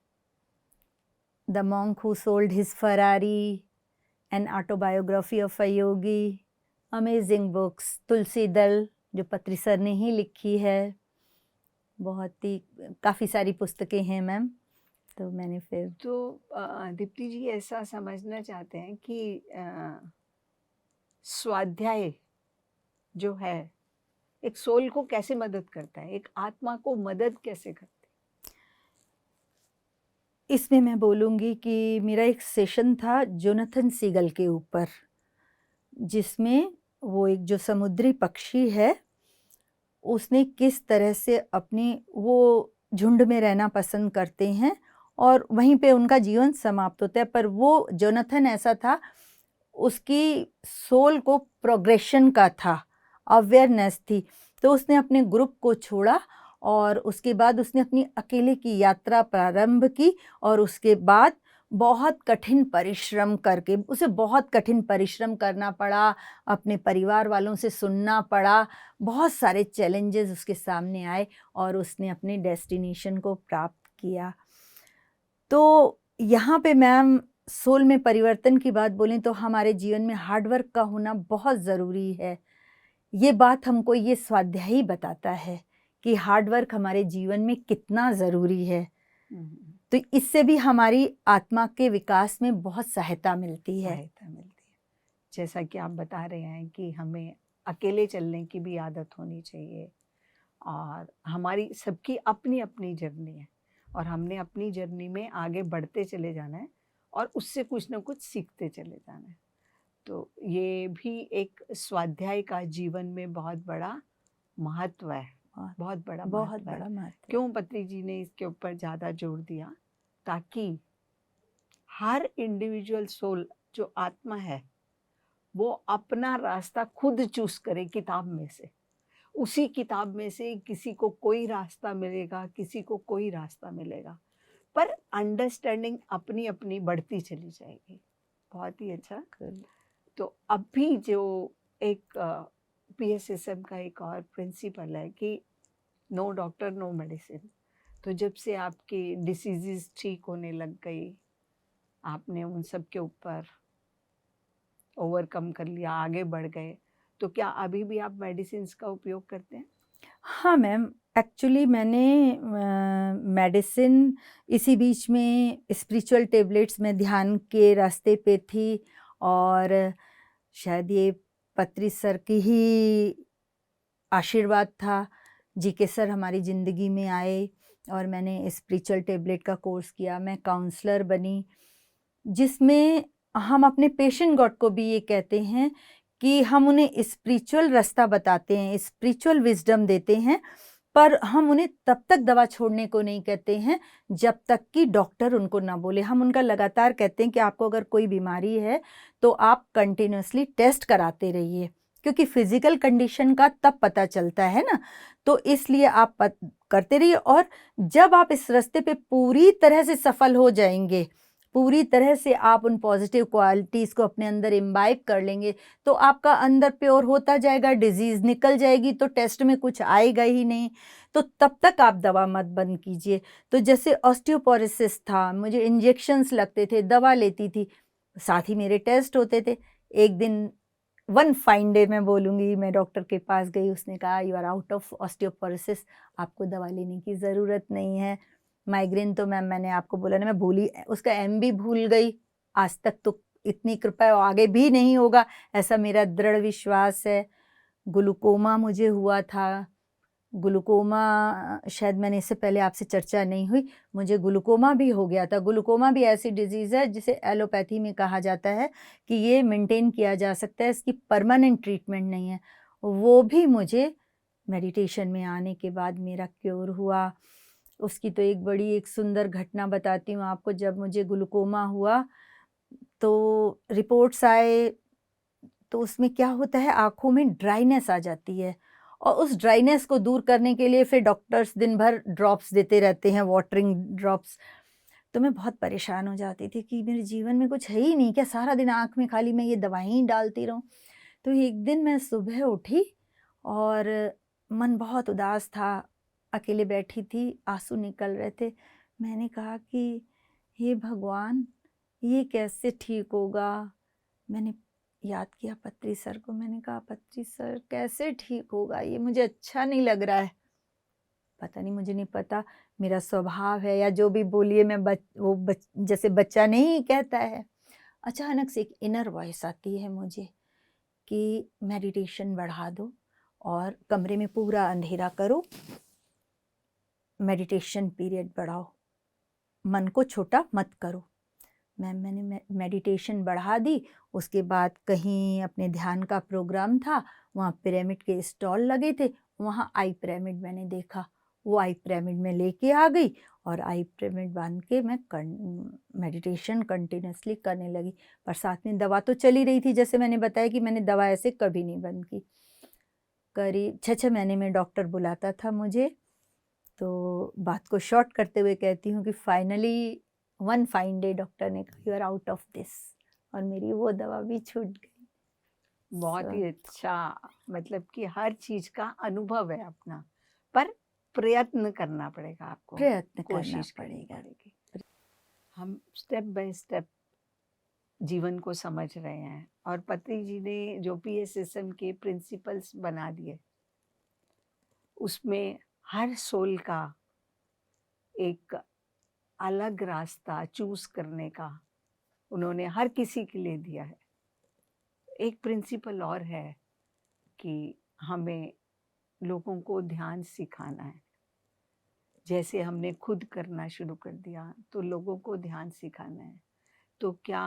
the monk who sold his Ferrari, an autobiography of a yogi, amazing books, तुलसी दल जो पत्री सर ने ही लिखी है, बहुत ही काफ़ी सारी पुस्तकें हैं मैम। तो मैंने फिर तो दीप्ति जी ऐसा समझना चाहते हैं कि स्वाध्याय जो है एक सोल को कैसे मदद करता है, एक आत्मा को मदद कैसे करता है? इसमें मैं बोलूँगी कि मेरा एक सेशन था जोनाथन सीगल के ऊपर, जिसमें वो एक जो समुद्री पक्षी है, उसने किस तरह से अपनी, वो झुंड में रहना पसंद करते हैं और वहीं पे उनका जीवन समाप्त होता है। पर वो जोनाथन ऐसा था, उसकी सोल को प्रोग्रेशन का था, अवेयरनेस थी। तो उसने अपने ग्रुप को छोड़ा और उसके बाद उसने अपनी अकेले की यात्रा प्रारंभ की, और उसके बाद बहुत कठिन परिश्रम करके, उसे बहुत कठिन परिश्रम करना पड़ा, अपने परिवार वालों से सुनना पड़ा, बहुत सारे चैलेंजेस उसके सामने आए और उसने अपने डेस्टिनेशन को प्राप्त किया। तो यहाँ पे मैम सोल में परिवर्तन की बात बोलें तो हमारे जीवन में हार्ड वर्क का होना बहुत ज़रूरी है। ये बात हमको ये स्वाध्याय ही बताता है कि हार्ड वर्क हमारे जीवन में कितना ज़रूरी है। तो इससे भी हमारी आत्मा के विकास में बहुत सहायता मिलती है। जैसा कि आप बता रहे हैं कि हमें अकेले चलने की भी आदत होनी चाहिए, और हमारी सबकी अपनी अपनी जर्नी है, और हमने अपनी जर्नी में आगे बढ़ते चले जाना है और उससे कुछ ना कुछ सीखते चले जाना है। तो ये भी एक स्वाध्याय का जीवन में बहुत बड़ा महत्व है, बहुत बड़ा महत्व। क्यों पत्री जी ने इसके ऊपर ज़्यादा जोर दिया? ताकि हर इंडिविजुअल सोल जो आत्मा है वो अपना रास्ता खुद चूज करे किताब में से। उसी किताब में से किसी को कोई रास्ता मिलेगा, किसी को कोई रास्ता मिलेगा, पर अंडरस्टैंडिंग अपनी अपनी बढ़ती चली जाएगी। बहुत ही अच्छा। तो अभी जो एक पीएसएसएम का एक और प्रिंसिपल है कि नो डॉक्टर नो मेडिसिन। तो जब से आपकी डिसीजेस ठीक होने लग गई, आपने उन सब के ऊपर ओवरकम कर लिया, आगे बढ़ गए, तो क्या अभी भी आप मेडिसिन का उपयोग करते हैं? हाँ मैम, एक्चुअली मैंने मेडिसिन, इसी बीच में स्पिरिचुअल टैबलेट्स में ध्यान के रास्ते पे थी, और शायद ये पत्री सर की ही आशीर्वाद था। जी के सर हमारी ज़िंदगी में आए और मैंने स्पिरिचुअल टैबलेट का कोर्स किया। मैं काउंसलर बनी, जिसमें हम अपने पेशेंट गॉड को भी ये कहते हैं कि हम उन्हें स्पिरिचुअल रास्ता बताते हैं, स्पिरिचुअल विजडम देते हैं, पर हम उन्हें तब तक दवा छोड़ने को नहीं कहते हैं जब तक कि डॉक्टर उनको ना बोले। हम उनका लगातार कहते हैं कि आपको अगर कोई बीमारी है तो आप कंटिन्यूसली टेस्ट कराते रहिए, क्योंकि फिजिकल कंडीशन का तब पता चलता है ना। तो इसलिए आप करते रहिए, और जब आप इस रास्ते पे पूरी तरह से सफल हो जाएंगे, पूरी तरह से आप उन पॉजिटिव क्वालिटीज़ को अपने अंदर इम्बाइब कर लेंगे, तो आपका अंदर प्योर होता जाएगा, डिजीज़ निकल जाएगी, तो टेस्ट में कुछ आएगा ही नहीं। तो तब तक आप दवा मत बंद कीजिए। तो जैसे ऑस्टियोपोरोसिस था, मुझे इंजेक्शंस लगते थे, दवा लेती थी, साथ ही मेरे टेस्ट होते थे। एक दिन, वन फाइन डे मैं बोलूँगी, मैं डॉक्टर के पास गई, उसने कहा you are out of osteoporosis, आपको दवा लेने की ज़रूरत नहीं है। माइग्रेन तो मैम मैंने आपको बोला ना, मैं भूली, उसका एम भी भूल गई। आज तक तो इतनी कृपा है, आगे भी नहीं होगा, ऐसा मेरा दृढ़ विश्वास है। ग्लूकोमा मुझे हुआ था। ग्लूकोमा, शायद मैंने इससे पहले आपसे चर्चा नहीं हुई, मुझे ग्लूकोमा भी हो गया था। ग्लूकोमा भी ऐसी डिजीज़ है जिसे एलोपैथी में कहा जाता है कि ये मेंटेन किया जा सकता है, इसकी परमानेंट ट्रीटमेंट नहीं है। वो भी मुझे मेडिटेशन में आने के बाद मेरा क्योर हुआ। उसकी तो एक सुंदर घटना बताती हूँ आपको। जब मुझे ग्लूकोमा हुआ तो रिपोर्ट्स आए, तो उसमें क्या होता है, आँखों में ड्राइनेस आ जाती है, और उस ड्राइनेस को दूर करने के लिए फिर डॉक्टर्स दिन भर ड्रॉप्स देते रहते हैं, वाटरिंग ड्रॉप्स। तो मैं बहुत परेशान हो जाती थी कि मेरे जीवन में कुछ है ही नहीं क्या, सारा दिन आँख में खाली मैं ये दवाएँ ही डालती रहूँ। तो एक दिन मैं सुबह उठी और मन बहुत उदास था, अकेले बैठी थी, आँसू निकल रहे थे। मैंने कहा कि हे भगवान, ये कैसे ठीक होगा? मैंने याद किया पत्री सर को, मैंने कहा पत्री सर कैसे ठीक होगा, ये मुझे अच्छा नहीं लग रहा है। पता नहीं, मुझे नहीं पता, मेरा स्वभाव है या जो भी बोलिए, मैं जैसे बच्चा नहीं कहता है। अचानक से एक इनर वॉइस आती है मुझे कि मेडिटेशन बढ़ा दो और कमरे में पूरा अंधेरा करो, मेडिटेशन पीरियड बढ़ाओ, मन को छोटा मत करो। मैंने मेडिटेशन बढ़ा दी। उसके बाद कहीं अपने ध्यान का प्रोग्राम था, वहाँ पिरामिड के स्टॉल लगे थे, वहाँ आई पिरामिड मैंने देखा, वो आई पिरामिड में लेके आ गई और आई पिरामिड बांध के मैं मेडिटेशन कंटिन्यूसली करने लगी। पर साथ में दवा तो चली रही थी, जैसे मैंने बताया कि मैंने दवा ऐसे कभी नहीं बंद की। करीब 6 महीने में डॉक्टर बुलाता था मुझे। तो बात को शॉर्ट करते हुए कहती हूँ कि finally one fine day doctor ने कहा you are out of this, और मेरी वो दवा भी छूट गई। बहुत ही अच्छा, मतलब कि हर चीज का अनुभव है अपना, पर प्रयत्न करना पड़ेगा आपको, प्रयत्न कोशिश करना करनी पड़ेगा। पड़ेगी। हम स्टेप बाय स्टेप जीवन को समझ रहे हैं, और पति जी ने जो PSSM के प्रिंसिपल्स बना दिए, उसमें हर सोल का एक अलग रास्ता चूज करने का उन्होंने हर किसी के लिए दिया है। एक प्रिंसिपल और है कि हमें लोगों को ध्यान सिखाना है। जैसे हमने खुद करना शुरू कर दिया तो लोगों को ध्यान सिखाना है। तो क्या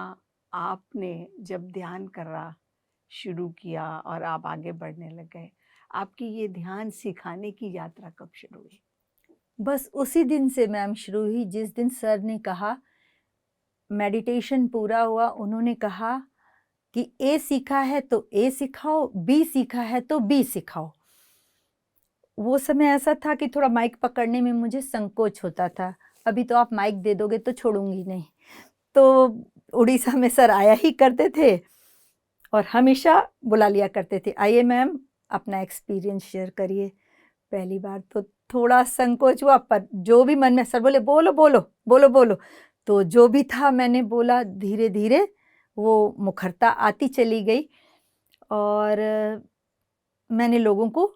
आपने जब ध्यान करना शुरू किया और आप आगे बढ़ने लग गए, आपकी ये ध्यान सिखाने की यात्रा कब शुरू हुई? बस उसी दिन से मैम शुरू हुई, जिस दिन सर ने कहा, मेडिटेशन पूरा हुआ, उन्होंने कहा कि ए सीखा है तो ए सिखाओ, बी सीखा है तो बी सिखाओ। वो समय ऐसा था कि थोड़ा माइक पकड़ने में मुझे संकोच होता था। अभी तो आप माइक दे दोगे तो छोड़ूंगी नहीं। तो उड़ीसा में सर आया ही करते थे और हमेशा बुला लिया करते थे, आइए मैम अपना एक्सपीरियंस शेयर करिए। पहली बार तो थोड़ा संकोच हुआ, पर जो भी मन में, सर बोले बोलो बोलो बोलो बोलो। तो जो भी था मैंने बोला, धीरे धीरे वो मुखरता आती चली गई। और मैंने लोगों को,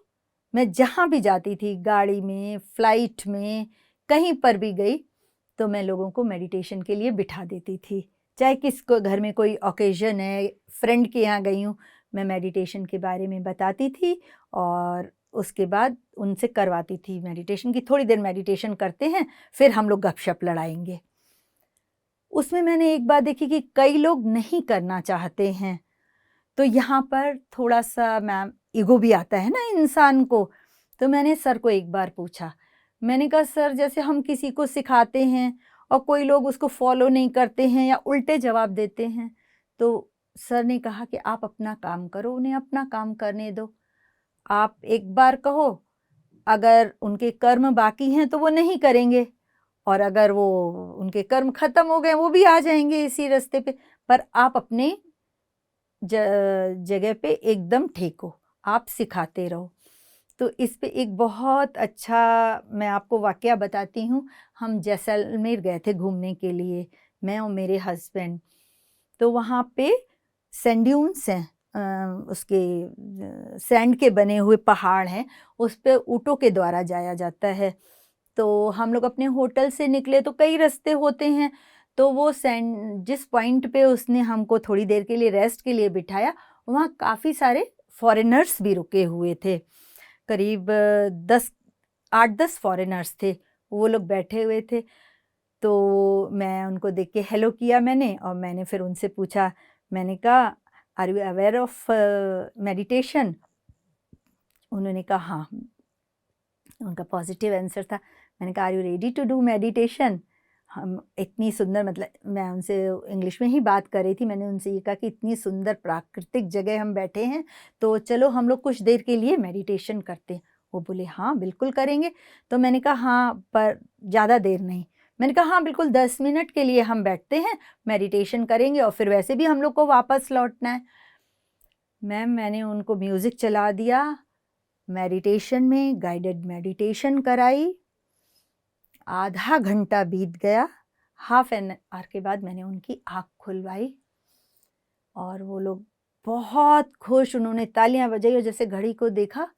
मैं जहाँ भी जाती थी, गाड़ी में, फ्लाइट में, कहीं पर भी गई, तो मैं लोगों को मेडिटेशन के लिए बिठा देती थी। चाहे किसको घर में कोई ओकेजन है, फ्रेंड के यहाँ गई हूँ, मैं मेडिटेशन के बारे में बताती थी और उसके बाद उनसे करवाती थी मेडिटेशन की। थोड़ी देर मेडिटेशन करते हैं, फिर हम लोग गपशप लड़ाएंगे। उसमें मैंने एक बात देखी कि कई लोग नहीं करना चाहते हैं, तो यहाँ पर थोड़ा सा मैम ईगो भी आता है ना इंसान को। तो मैंने सर को एक बार पूछा, मैंने कहा सर, जैसे हम किसी को सिखाते हैं और कोई लोग उसको फॉलो नहीं करते हैं या उल्टे जवाब देते हैं, तो सर ने कहा कि आप अपना काम करो, उन्हें अपना काम करने दो। आप एक बार कहो, अगर उनके कर्म बाकी हैं तो वो नहीं करेंगे, और अगर वो उनके कर्म खत्म हो गए वो भी आ जाएंगे इसी रास्ते पे। पर आप अपने जगह पे एकदम ठीक हो, आप सिखाते रहो। तो इस पे एक बहुत अच्छा मैं आपको वाकया बताती हूँ। हम जैसलमेर गए थे घूमने के लिए, मैं और मेरे हस्बैंड। तो वहाँ पे सैंड ड्यून्स हैं, उसके सैंड के बने हुए पहाड़ हैं, उस पे ऊँटों के द्वारा जाया जाता है। तो हम लोग अपने होटल से निकले तो कई रास्ते होते हैं, तो वो सैंड जिस पॉइंट पे उसने हमको थोड़ी देर के लिए रेस्ट के लिए बिठाया, वहाँ काफ़ी सारे फॉरेनर्स भी रुके हुए थे। करीब 8-10 फॉरेनर्स थे, वो लोग बैठे हुए थे। तो मैं उनको देख के हेलो किया मैंने, और मैंने फिर उनसे पूछा, मैंने कहा are you aware of meditation? उन्होंने कहा हाँ, उनका पॉजिटिव आंसर था। मैंने कहा are you ready to do meditation? हम इतनी सुंदर, मतलब मैं उनसे इंग्लिश में ही बात कर रही थी, मैंने उनसे ये कहा कि इतनी सुंदर प्राकृतिक जगह हम बैठे हैं, तो चलो हम लोग कुछ देर के लिए मेडिटेशन करते हैं। वो बोले हाँ बिल्कुल करेंगे। तो मैंने कहा हाँ, पर ज़्यादा देर नहीं। मैंने कहा हाँ बिल्कुल, 10 मिनट के लिए हम बैठते हैं, मेडिटेशन करेंगे, और फिर वैसे भी हम लोग को वापस लौटना है। मैम मैंने उनको म्यूज़िक चला दिया, मेडिटेशन में गाइडेड मेडिटेशन कराई। आधा घंटा बीत गया, हाफ एन आवर के बाद मैंने उनकी आँख खुलवाई, और वो लोग बहुत खुश, उन्होंने तालियां बजाई, और जैसे घड़ी को देखा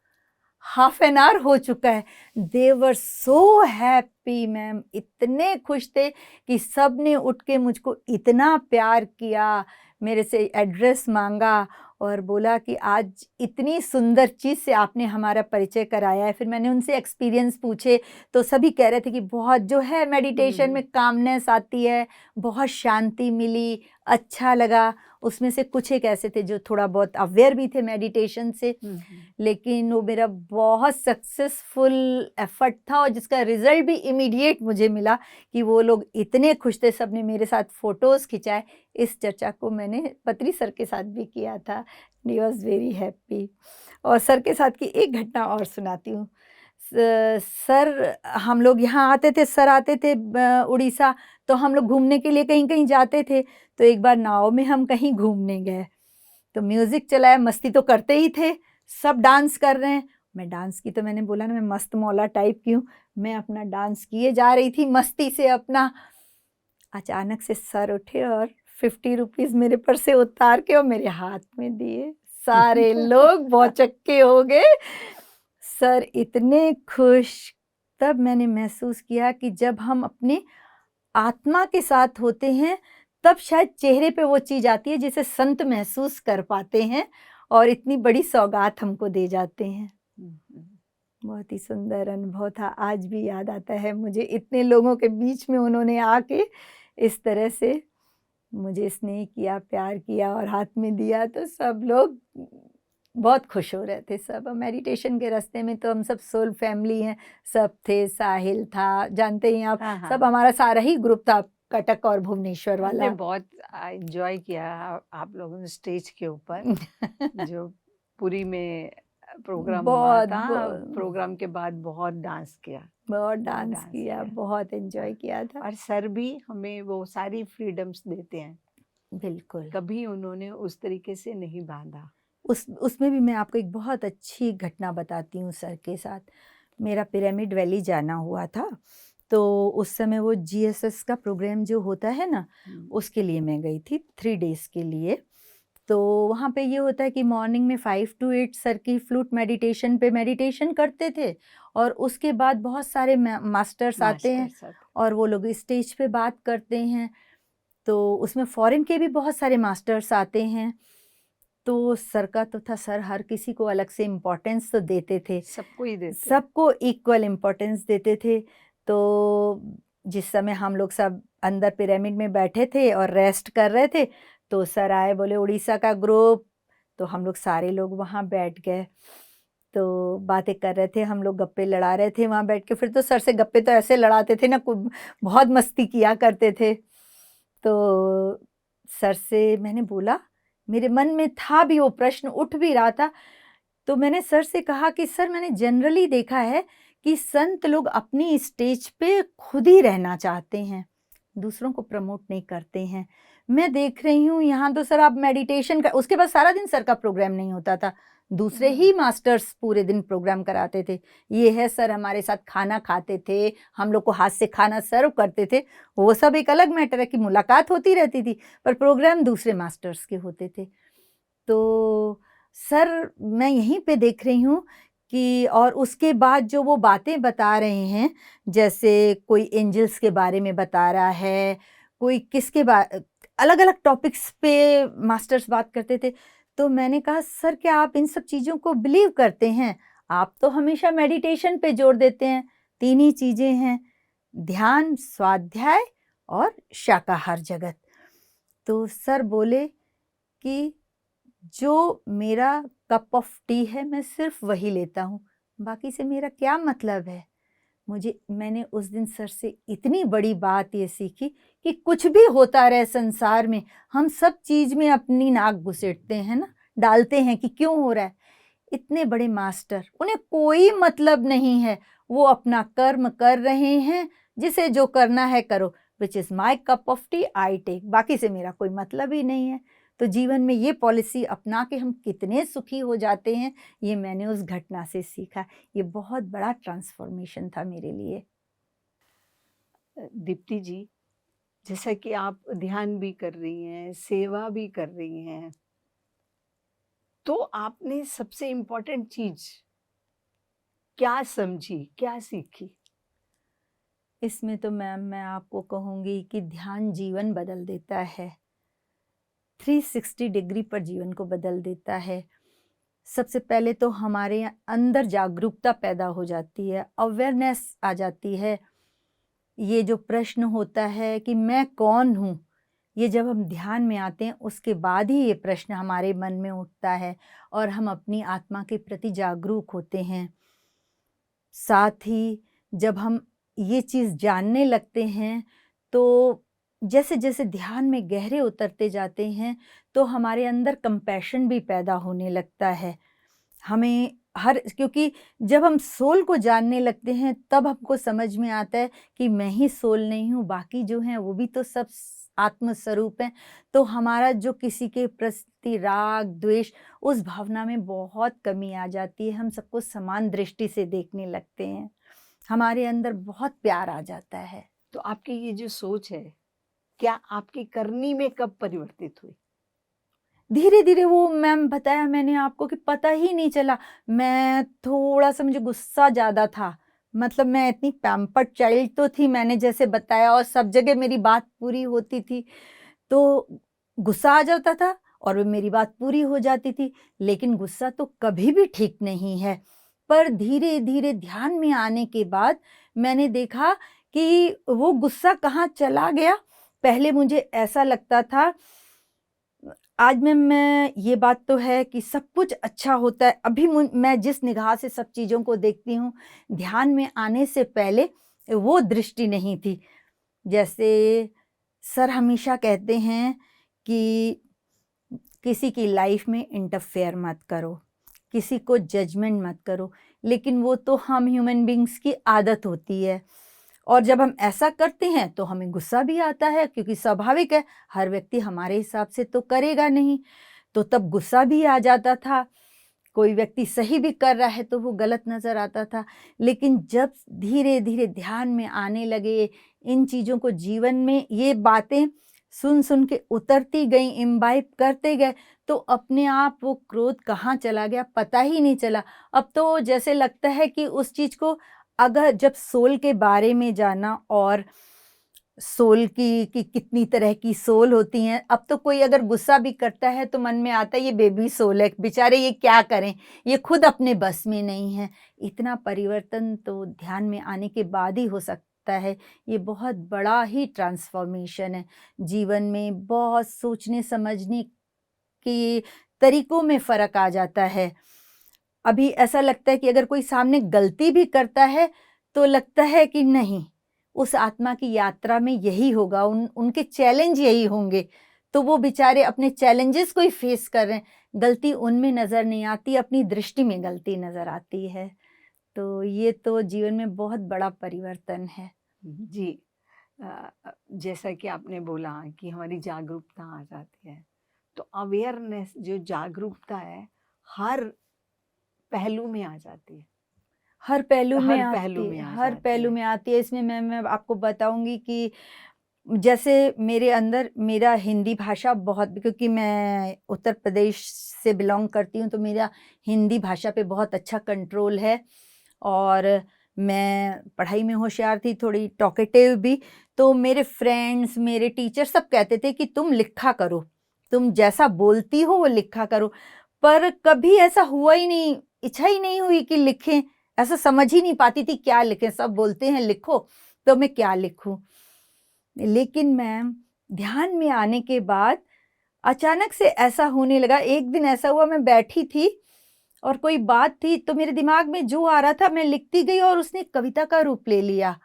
हाफ एन आवर हो चुका है। दे वर सो हैप्पी मैम, इतने खुश थे कि सब ने उठ के मुझको इतना प्यार किया, मेरे से एड्रेस मांगा और बोला कि आज इतनी सुंदर चीज़ से आपने हमारा परिचय कराया है। फिर मैंने उनसे एक्सपीरियंस पूछे, तो सभी कह रहे थे कि बहुत जो है मेडिटेशन में कामनेस आती है, बहुत शांति मिली, अच्छा लगा। उसमें से कुछ एक ऐसे थे जो थोड़ा बहुत अवेयर भी थे मेडिटेशन से, लेकिन वो मेरा बहुत सक्सेसफुल एफर्ट था, और जिसका रिजल्ट भी इमीडिएट मुझे मिला कि वो लोग इतने खुश थे, सब ने मेरे साथ फ़ोटोज़ खिंचाए। इस चर्चा को मैंने पत्री सर के साथ भी किया था, ही वॉज़ वेरी हैप्पी। और सर के साथ की एक घटना और सुनाती हूँ। सर, हम लोग यहाँ आते थे, सर आते थे उड़ीसा, तो हम लोग घूमने के लिए कहीं कहीं जाते थे। तो एक बार नाव में हम कहीं घूमने गए, तो म्यूज़िक चलाया, मस्ती तो करते ही थे, सब डांस कर रहे हैं। मैं डांस की, तो मैंने बोला ना मैं मस्त मौला टाइप की हूँ, मैं अपना डांस किए जा रही थी मस्ती से अपना। अचानक से सर उठे और 50 रुपीज़ मेरे पर्स से उतार के और मेरे हाथ में दिए। सारे लोग भौचक्के हो गए, सर इतने खुश। तब मैंने महसूस किया कि जब हम अपने आत्मा के साथ होते हैं, तब शायद चेहरे पे वो चीज़ आती है जिसे संत महसूस कर पाते हैं, और इतनी बड़ी सौगात हमको दे जाते हैं। बहुत ही सुंदर अनुभव था, आज भी याद आता है मुझे। इतने लोगों के बीच में उन्होंने आके इस तरह से मुझे स्नेह किया, प्यार किया और हाथ में दिया, तो सब लोग बहुत खुश हो रहे थे सब। मेडिटेशन के रास्ते में तो हम सब सोल फैमिली हैं, सब थे, साहिल था, जानते ही हैं आप, सब हमारा सारा ही ग्रुप था, कटक और भुवनेश्वर वाला। हमने बहुत एंजॉय किया आप लोगों ने स्टेज के ऊपर जो पुरी में प्रोग्राम हुआ था, प्रोग्राम के बाद बहुत डांस किया, बहुत एंजॉय किया था। और सर भी हमें वो सारी फ्रीडम्स देते हैं, बिल्कुल, कभी उन्होंने उस तरीके से नहीं बांधा। उसमें भी मैं आपको एक बहुत अच्छी घटना बताती हूँ सर के साथ। मेरा पिरामिड वैली जाना हुआ था, तो उस समय वो जीएसएस का प्रोग्राम जो होता है ना, उसके लिए मैं गई थी 3 डेज़ के लिए। तो वहाँ पे ये होता है कि मॉर्निंग में 5 to 8 सर की फ्लूट मेडिटेशन पे मेडिटेशन करते थे, और उसके बाद बहुत सारे मास्टर्स आते हैं मास्टर साहब। और वो लोग स्टेज पे बात करते हैं। तो उसमें फॉरेन के भी बहुत सारे मास्टर्स आते हैं। तो सर का तो था, सर हर किसी को अलग से इम्पोर्टेंस तो देते थे, सबको ही देते हैं। सबको इक्वल इम्पोर्टेंस देते थे। तो जिस समय हम लोग सब अंदर पिरामिड में बैठे थे और रेस्ट कर रहे थे, तो सर आए, बोले उड़ीसा का ग्रुप। तो हम लोग सारे लोग वहाँ बैठ गए, तो बातें कर रहे थे, हम लोग गप्पे लड़ा रहे थे वहाँ बैठ के। फिर तो सर से गप्पे तो ऐसे लड़ाते थे ना, बहुत मस्ती किया करते थे। तो सर से मैंने बोला, मेरे मन में था भी, वो प्रश्न उठ भी रहा था। तो मैंने सर से कहा कि सर, मैंने जनरली देखा है कि संत लोग अपनी स्टेज पे खुद ही रहना चाहते हैं, दूसरों को प्रमोट नहीं करते हैं। मैं देख रही हूँ यहाँ तो सर आप मेडिटेशन कर, उसके बाद सारा दिन सर का प्रोग्राम नहीं होता था, दूसरे ही मास्टर्स पूरे दिन प्रोग्राम कराते थे। ये है सर हमारे साथ खाना खाते थे, हम लोग को हाथ से खाना सर्व करते थे, वो सब एक अलग मैटर है कि मुलाकात होती रहती थी, पर प्रोग्राम दूसरे मास्टर्स के होते थे। तो सर मैं यहीं पे देख रही हूँ कि, और उसके बाद जो वो बातें बता रहे हैं, जैसे कोई एंजल्स के बारे में बता रहा है, कोई किसके अलग अलग टॉपिक्स पे मास्टर्स बात करते थे। तो मैंने कहा, सर क्या आप इन सब चीज़ों को बिलीव करते हैं? आप तो हमेशा मेडिटेशन पे जोर देते हैं, 3 ही चीज़ें हैं, ध्यान, स्वाध्याय और शाकाहार जगत। तो सर बोले कि जो मेरा कप ऑफ टी है मैं सिर्फ वही लेता हूँ, बाकी से मेरा क्या मतलब है। मैंने उस दिन सर से इतनी बड़ी बात ये सीखी कि कुछ भी होता रहे संसार में, हम सब चीज़ में अपनी नाक घुसेड़ते हैं ना, डालते हैं कि क्यों हो रहा है। इतने बड़े मास्टर, उन्हें कोई मतलब नहीं है, वो अपना कर्म कर रहे हैं, जिसे जो करना है करो, which is my cup of tea, I take, बाकी से मेरा कोई मतलब ही नहीं है। तो जीवन में ये पॉलिसी अपना के हम कितने सुखी हो जाते हैं, ये मैंने उस घटना से सीखा। ये बहुत बड़ा ट्रांसफॉर्मेशन था मेरे लिए। दीप्ति जी, जैसा कि आप ध्यान भी कर रही हैं, सेवा भी कर रही हैं, तो आपने सबसे इम्पोर्टेंट चीज क्या समझी, क्या सीखी? इसमें तो मैम मैं आपको कहूँगी कि ध्यान जीवन बदल देता है, 360 डिग्री पर जीवन को बदल देता है। सबसे पहले तो हमारे अंदर जागरूकता पैदा हो जाती है, अवेयरनेस आ जाती है। ये जो प्रश्न होता है कि मैं कौन हूँ, ये जब हम ध्यान में आते हैं उसके बाद ही ये प्रश्न हमारे मन में उठता है और हम अपनी आत्मा के प्रति जागरूक होते हैं। साथ ही जब हम ये चीज़ जानने लगते हैं, तो जैसे जैसे ध्यान में गहरे उतरते जाते हैं, तो हमारे अंदर कंपैशन भी पैदा होने लगता है। हमें क्योंकि जब हम सोल को जानने लगते हैं, तब हमको समझ में आता है कि मैं ही सोल नहीं हूँ, बाकी जो हैं वो भी तो सब आत्म स्वरूप हैं। तो हमारा जो किसी के प्रति राग, द्वेष, उस भावना में बहुत कमी आ जाती है। हम सबको समान दृष्टि से देखने लगते हैं, हमारे अंदर बहुत प्यार आ जाता है। तो आपकी ये जो सोच है, क्या आपकी करनी में कब परिवर्तित हुई? धीरे-धीरे वो मैम बताया मैंने आपको कि पता ही नहीं चला। मैं थोड़ा-सा, मुझे गुस्सा ज़्यादा था। मतलब मैं इतनी पैम्पर्ड चाइल्ड तो थी, मैंने जैसे बताया, और सब जगह मेरी बात पूरी होती थी। तो गुस्सा आ जाता था और वो मेरी बात पूरी हो जाती थी। लेकिन गुस्सा तो कभी भी ठीक नहीं है। पर धीरे-धीरे ध्यान में आने के बाद मैंने देखा कि वो गुस्सा कहाँ चला गया। पहले मुझे ऐसा लगता था, आज मैं ये बात तो है कि सब कुछ अच्छा होता है। अभी मैं जिस निगाह से सब चीज़ों को देखती हूँ, ध्यान में आने से पहले वो दृष्टि नहीं थी। जैसे सर हमेशा कहते हैं कि किसी की लाइफ में इंटरफेयर मत करो, किसी को जजमेंट मत करो, लेकिन वो तो हम ह्यूमन बीइंग्स की आदत होती है। और जब हम ऐसा करते हैं तो हमें गुस्सा भी आता है, क्योंकि स्वाभाविक है, हर व्यक्ति हमारे हिसाब से तो करेगा नहीं। तो तब गुस्सा भी आ जाता था। कोई व्यक्ति सही भी कर रहा है तो वो गलत नज़र आता था। लेकिन जब धीरे-धीरे ध्यान में आने लगे, इन चीज़ों को जीवन में ये बातें सुन-सुन के उतरती गईं, इम्बाइब करते गए, तो अपने आप वो क्रोध कहाँ चला गया पता ही नहीं चला। अब तो जैसे लगता है कि उस चीज़ को अगर जब सोल के बारे में जाना और सोल की कितनी तरह की सोल होती हैं। अब तो कोई अगर गुस्सा भी करता है तो मन में आता है ये बेबी सोल है, बेचारे ये क्या करें, ये खुद अपने बस में नहीं है। इतना परिवर्तन तो ध्यान में आने के बाद ही हो सकता है। ये बहुत बड़ा ही ट्रांसफॉर्मेशन है। जीवन में बहुत सोचने समझने के तरीकों में फ़र्क आ जाता है। अभी ऐसा लगता है कि अगर कोई सामने गलती भी करता है तो लगता है कि नहीं, उस आत्मा की यात्रा में यही होगा, उनके चैलेंज यही होंगे, तो वो बेचारे अपने चैलेंजेस को ही फेस कर रहे हैं। गलती उनमें नज़र नहीं आती, अपनी दृष्टि में गलती नज़र आती है। तो ये तो जीवन में बहुत बड़ा परिवर्तन है। जी। जैसा कि आपने बोला कि हमारी जागरूकता आ जाती है, तो अवेयरनेस जो जागरूकता है हर पहलू में आ जाती है। हर पहलू में हर आती पहलू में है, आ हर जाती पहलू है। में आती है। इसमें मैं आपको बताऊँगी कि जैसे मेरे अंदर मेरा हिंदी भाषा बहुत, क्योंकि मैं उत्तर प्रदेश से बिलॉन्ग करती हूँ, तो मेरा हिंदी भाषा पे बहुत अच्छा कंट्रोल है। और मैं पढ़ाई में होशियार थी, थोड़ी टॉकेटिव भी। तो मेरे फ्रेंड्स, मेरे टीचर सब कहते थे कि तुम लिखा करो, तुम जैसा बोलती हो वो लिखा करो। पर कभी ऐसा हुआ ही नहीं, इच्छा ही नहीं हुई कि लिखें। ऐसा समझ ही नहीं पाती थी क्या लिखें, सब बोलते हैं लिखो, तो मैं क्या लिखूं। लेकिन मैम, ध्यान में आने के बाद अचानक से ऐसा होने लगा। एक दिन ऐसा हुआ, मैं बैठी थी और कोई बात थी, तो मेरे दिमाग में जो आ रहा था मैं लिखती गई और उसने कविता का रूप ले लिया।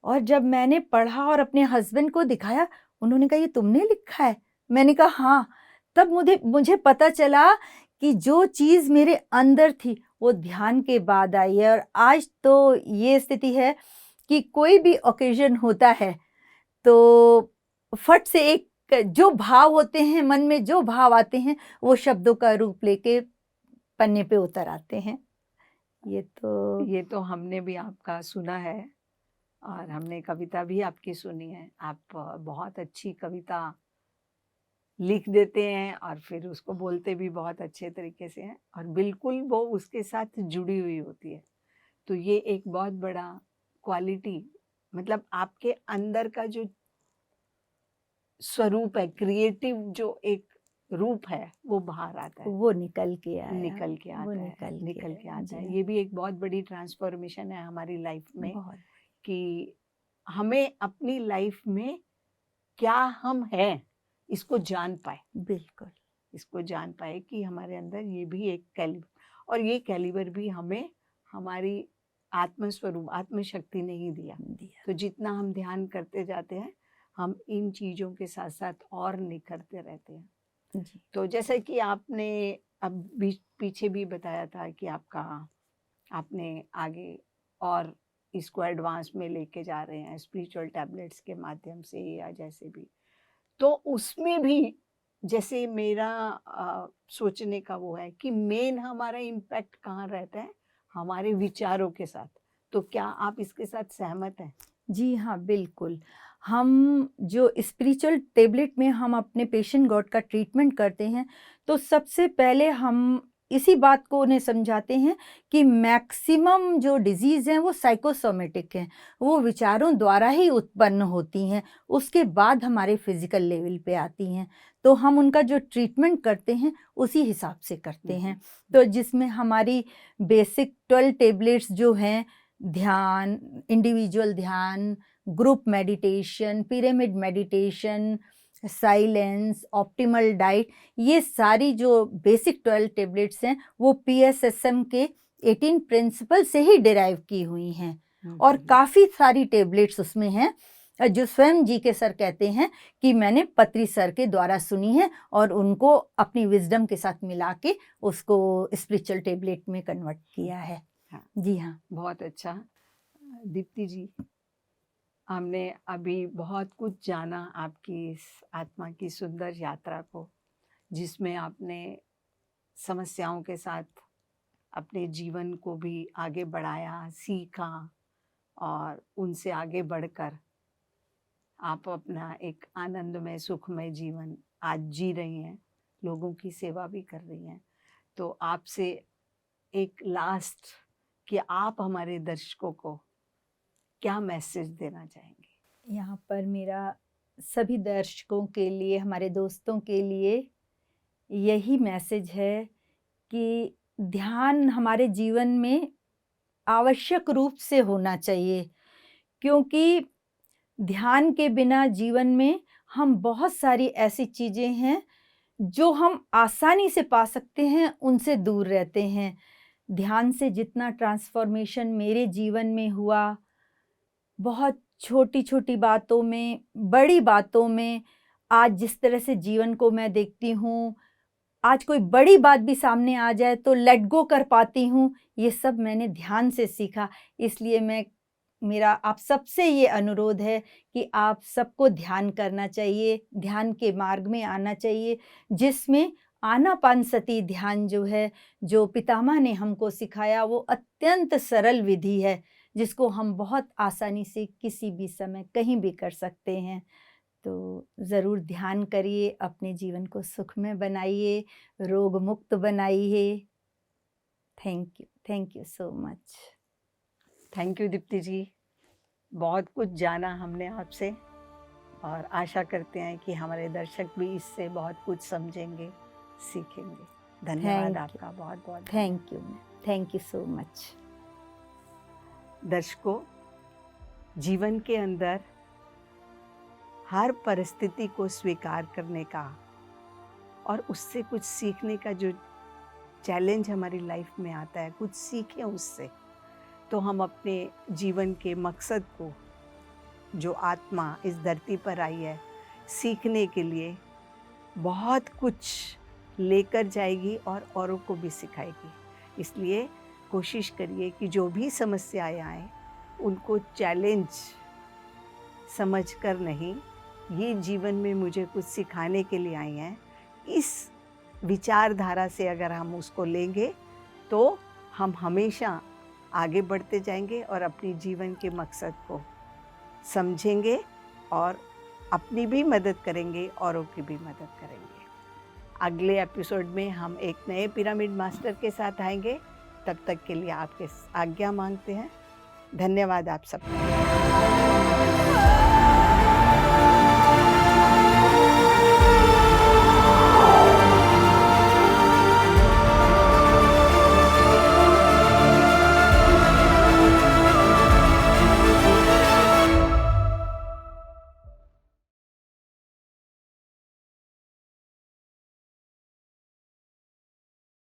और जब मैंने पढ़ा और अपने हस्बैंड को दिखाया, उन्होंने कहा ये तुमने लिखा है? मैंने कहा हाँ। तब मुझे पता चला कि जो चीज़ मेरे अंदर थी वो ध्यान के बाद आई है। और आज तो ये स्थिति है कि कोई भी ओकेजन होता है तो फट से एक जो भाव होते हैं, मन में जो भाव आते हैं, वो शब्दों का रूप लेके पन्ने पे उतर आते हैं। ये तो हमने भी आपका सुना है और हमने कविता भी आपकी सुनी है। आप बहुत अच्छी कविता लिख देते हैं और फिर उसको बोलते भी बहुत अच्छे तरीके से हैं और बिल्कुल वो उसके साथ जुड़ी हुई होती है। तो ये एक बहुत बड़ा क्वालिटी, मतलब आपके अंदर का जो स्वरूप है, क्रिएटिव जो एक रूप है, वो बाहर आता है, वो निकल के आया, निकल के वो आता है, निकल निकल के आता जी है। हाँ, ये भी एक बहुत बड़ी ट्रांसफॉर्मेशन है हमारी लाइफ में बहुत कि हमें अपनी लाइफ में क्या हम हैं इसको जान पाए, बिल्कुल इसको जान पाए कि हमारे अंदर ये भी एक कैलिबर, और ये कैलिबर भी हमें हमारी आत्मस्वरूप आत्मशक्ति नहीं दिया। दिया। तो जितना हम ध्यान करते जाते हैं, हम इन चीज़ों के साथ साथ और निखरते रहते हैं। जी तो जैसे कि आपने अब पीछे भी बताया था कि आपने आगे और इसको एडवांस में लेके जा रहे हैं स्पिरिचुअल टैबलेट्स के माध्यम से या जैसे भी, तो उसमें भी जैसे मेरा सोचने का वो है कि मेन हमारा इम्पैक्ट कहाँ रहता है, हमारे विचारों के साथ। तो क्या आप इसके साथ सहमत हैं? जी हाँ, बिल्कुल। हम जो स्पिरिचुअल टैबलेट में हम अपने पेशेंट गॉड का ट्रीटमेंट करते हैं, तो सबसे पहले हम इसी बात को उन्हें समझाते हैं कि मैक्सिमम जो डिज़ीज़ हैं वो साइकोसोमेटिक हैं, वो विचारों द्वारा ही उत्पन्न होती हैं, उसके बाद हमारे फिज़िकल लेवल पे आती हैं। तो हम उनका जो ट्रीटमेंट करते हैं उसी हिसाब से करते हैं। तो जिसमें हमारी बेसिक 12 टैबलेट्स जो हैं, ध्यान, इंडिविजुअल ध्यान, group meditation, pyramid meditation, silence, optimal diet, ये सारी जो बेसिक 12 टैबलेट्स हैं वो पीएसएसएम के 18 प्रिंसिपल से ही डिराइव की हुई हैं। और काफ़ी सारी टैबलेट्स उसमें हैं जो स्वयं जी के सर कहते हैं कि मैंने पत्री सर के द्वारा सुनी है और उनको अपनी विजडम के साथ मिला के उसको स्पिरिचुअल टैबलेट में कन्वर्ट किया है। हाँ, जी हाँ, बहुत अच्छा। दीप्ति जी, हमने अभी बहुत कुछ जाना आपकी इस आत्मा की सुंदर यात्रा को, जिसमें आपने समस्याओं के साथ अपने जीवन को भी आगे बढ़ाया, सीखा और उनसे आगे बढ़कर आप अपना एक आनंदमय सुखमय जीवन आज जी रही हैं, लोगों की सेवा भी कर रही हैं। तो आपसे एक लास्ट कि आप हमारे दर्शकों को क्या मैसेज देना चाहेंगे? यहाँ पर मेरा सभी दर्शकों के लिए, हमारे दोस्तों के लिए यही मैसेज है कि ध्यान हमारे जीवन में आवश्यक रूप से होना चाहिए, क्योंकि ध्यान के बिना जीवन में हम बहुत सारी ऐसी चीज़ें हैं जो हम आसानी से पा सकते हैं, उनसे दूर रहते हैं। ध्यान से जितना ट्रांसफॉर्मेशन मेरे जीवन में हुआ, बहुत छोटी-छोटी बातों में, बड़ी बातों में, आज जिस तरह से जीवन को मैं देखती हूँ, आज कोई बड़ी बात भी सामने आ जाए तो लेट गो कर पाती हूँ, ये सब मैंने ध्यान से सीखा। इसलिए मेरा आप सबसे ये अनुरोध है कि आप सबको ध्यान करना चाहिए, ध्यान के मार्ग में आना चाहिए, जिसमें आनापानसती ध्यान जो है, जो पितामह ने हमको सिखाया, वो अत्यंत सरल विधि है, जिसको हम बहुत आसानी से किसी भी समय कहीं भी कर सकते हैं। तो ज़रूर ध्यान करिए, अपने जीवन को सुखमय बनाइए, रोग मुक्त बनाइए। Thank you so much. Thank you Deepti ji, बहुत कुछ जाना हमने आपसे और आशा करते हैं कि हमारे दर्शक भी इससे बहुत कुछ समझेंगे, सीखेंगे। धन्यवाद आपका बहुत बहुत। Thank you so much. दर्शकों, जीवन के अंदर हर परिस्थिति को स्वीकार करने का और उससे कुछ सीखने का जो चैलेंज हमारी लाइफ में आता है, कुछ सीखें उससे, तो हम अपने जीवन के मकसद को, जो आत्मा इस धरती पर आई है सीखने के लिए, बहुत कुछ लेकर जाएगी और औरों को भी सिखाएगी। इसलिए कोशिश करिए कि जो भी समस्याएं आए उनको चैलेंज समझकर नहीं, ये जीवन में मुझे कुछ सिखाने के लिए आई हैं, इस विचारधारा से अगर हम उसको लेंगे तो हम हमेशा आगे बढ़ते जाएंगे और अपनी जीवन के मकसद को समझेंगे और अपनी भी मदद करेंगे, औरों की भी मदद करेंगे। अगले एपिसोड में हम एक नए पिरामिड मास्टर के साथ आएंगे। तब तक के लिए आपके आज्ञा मांगते हैं। धन्यवाद आप सबका।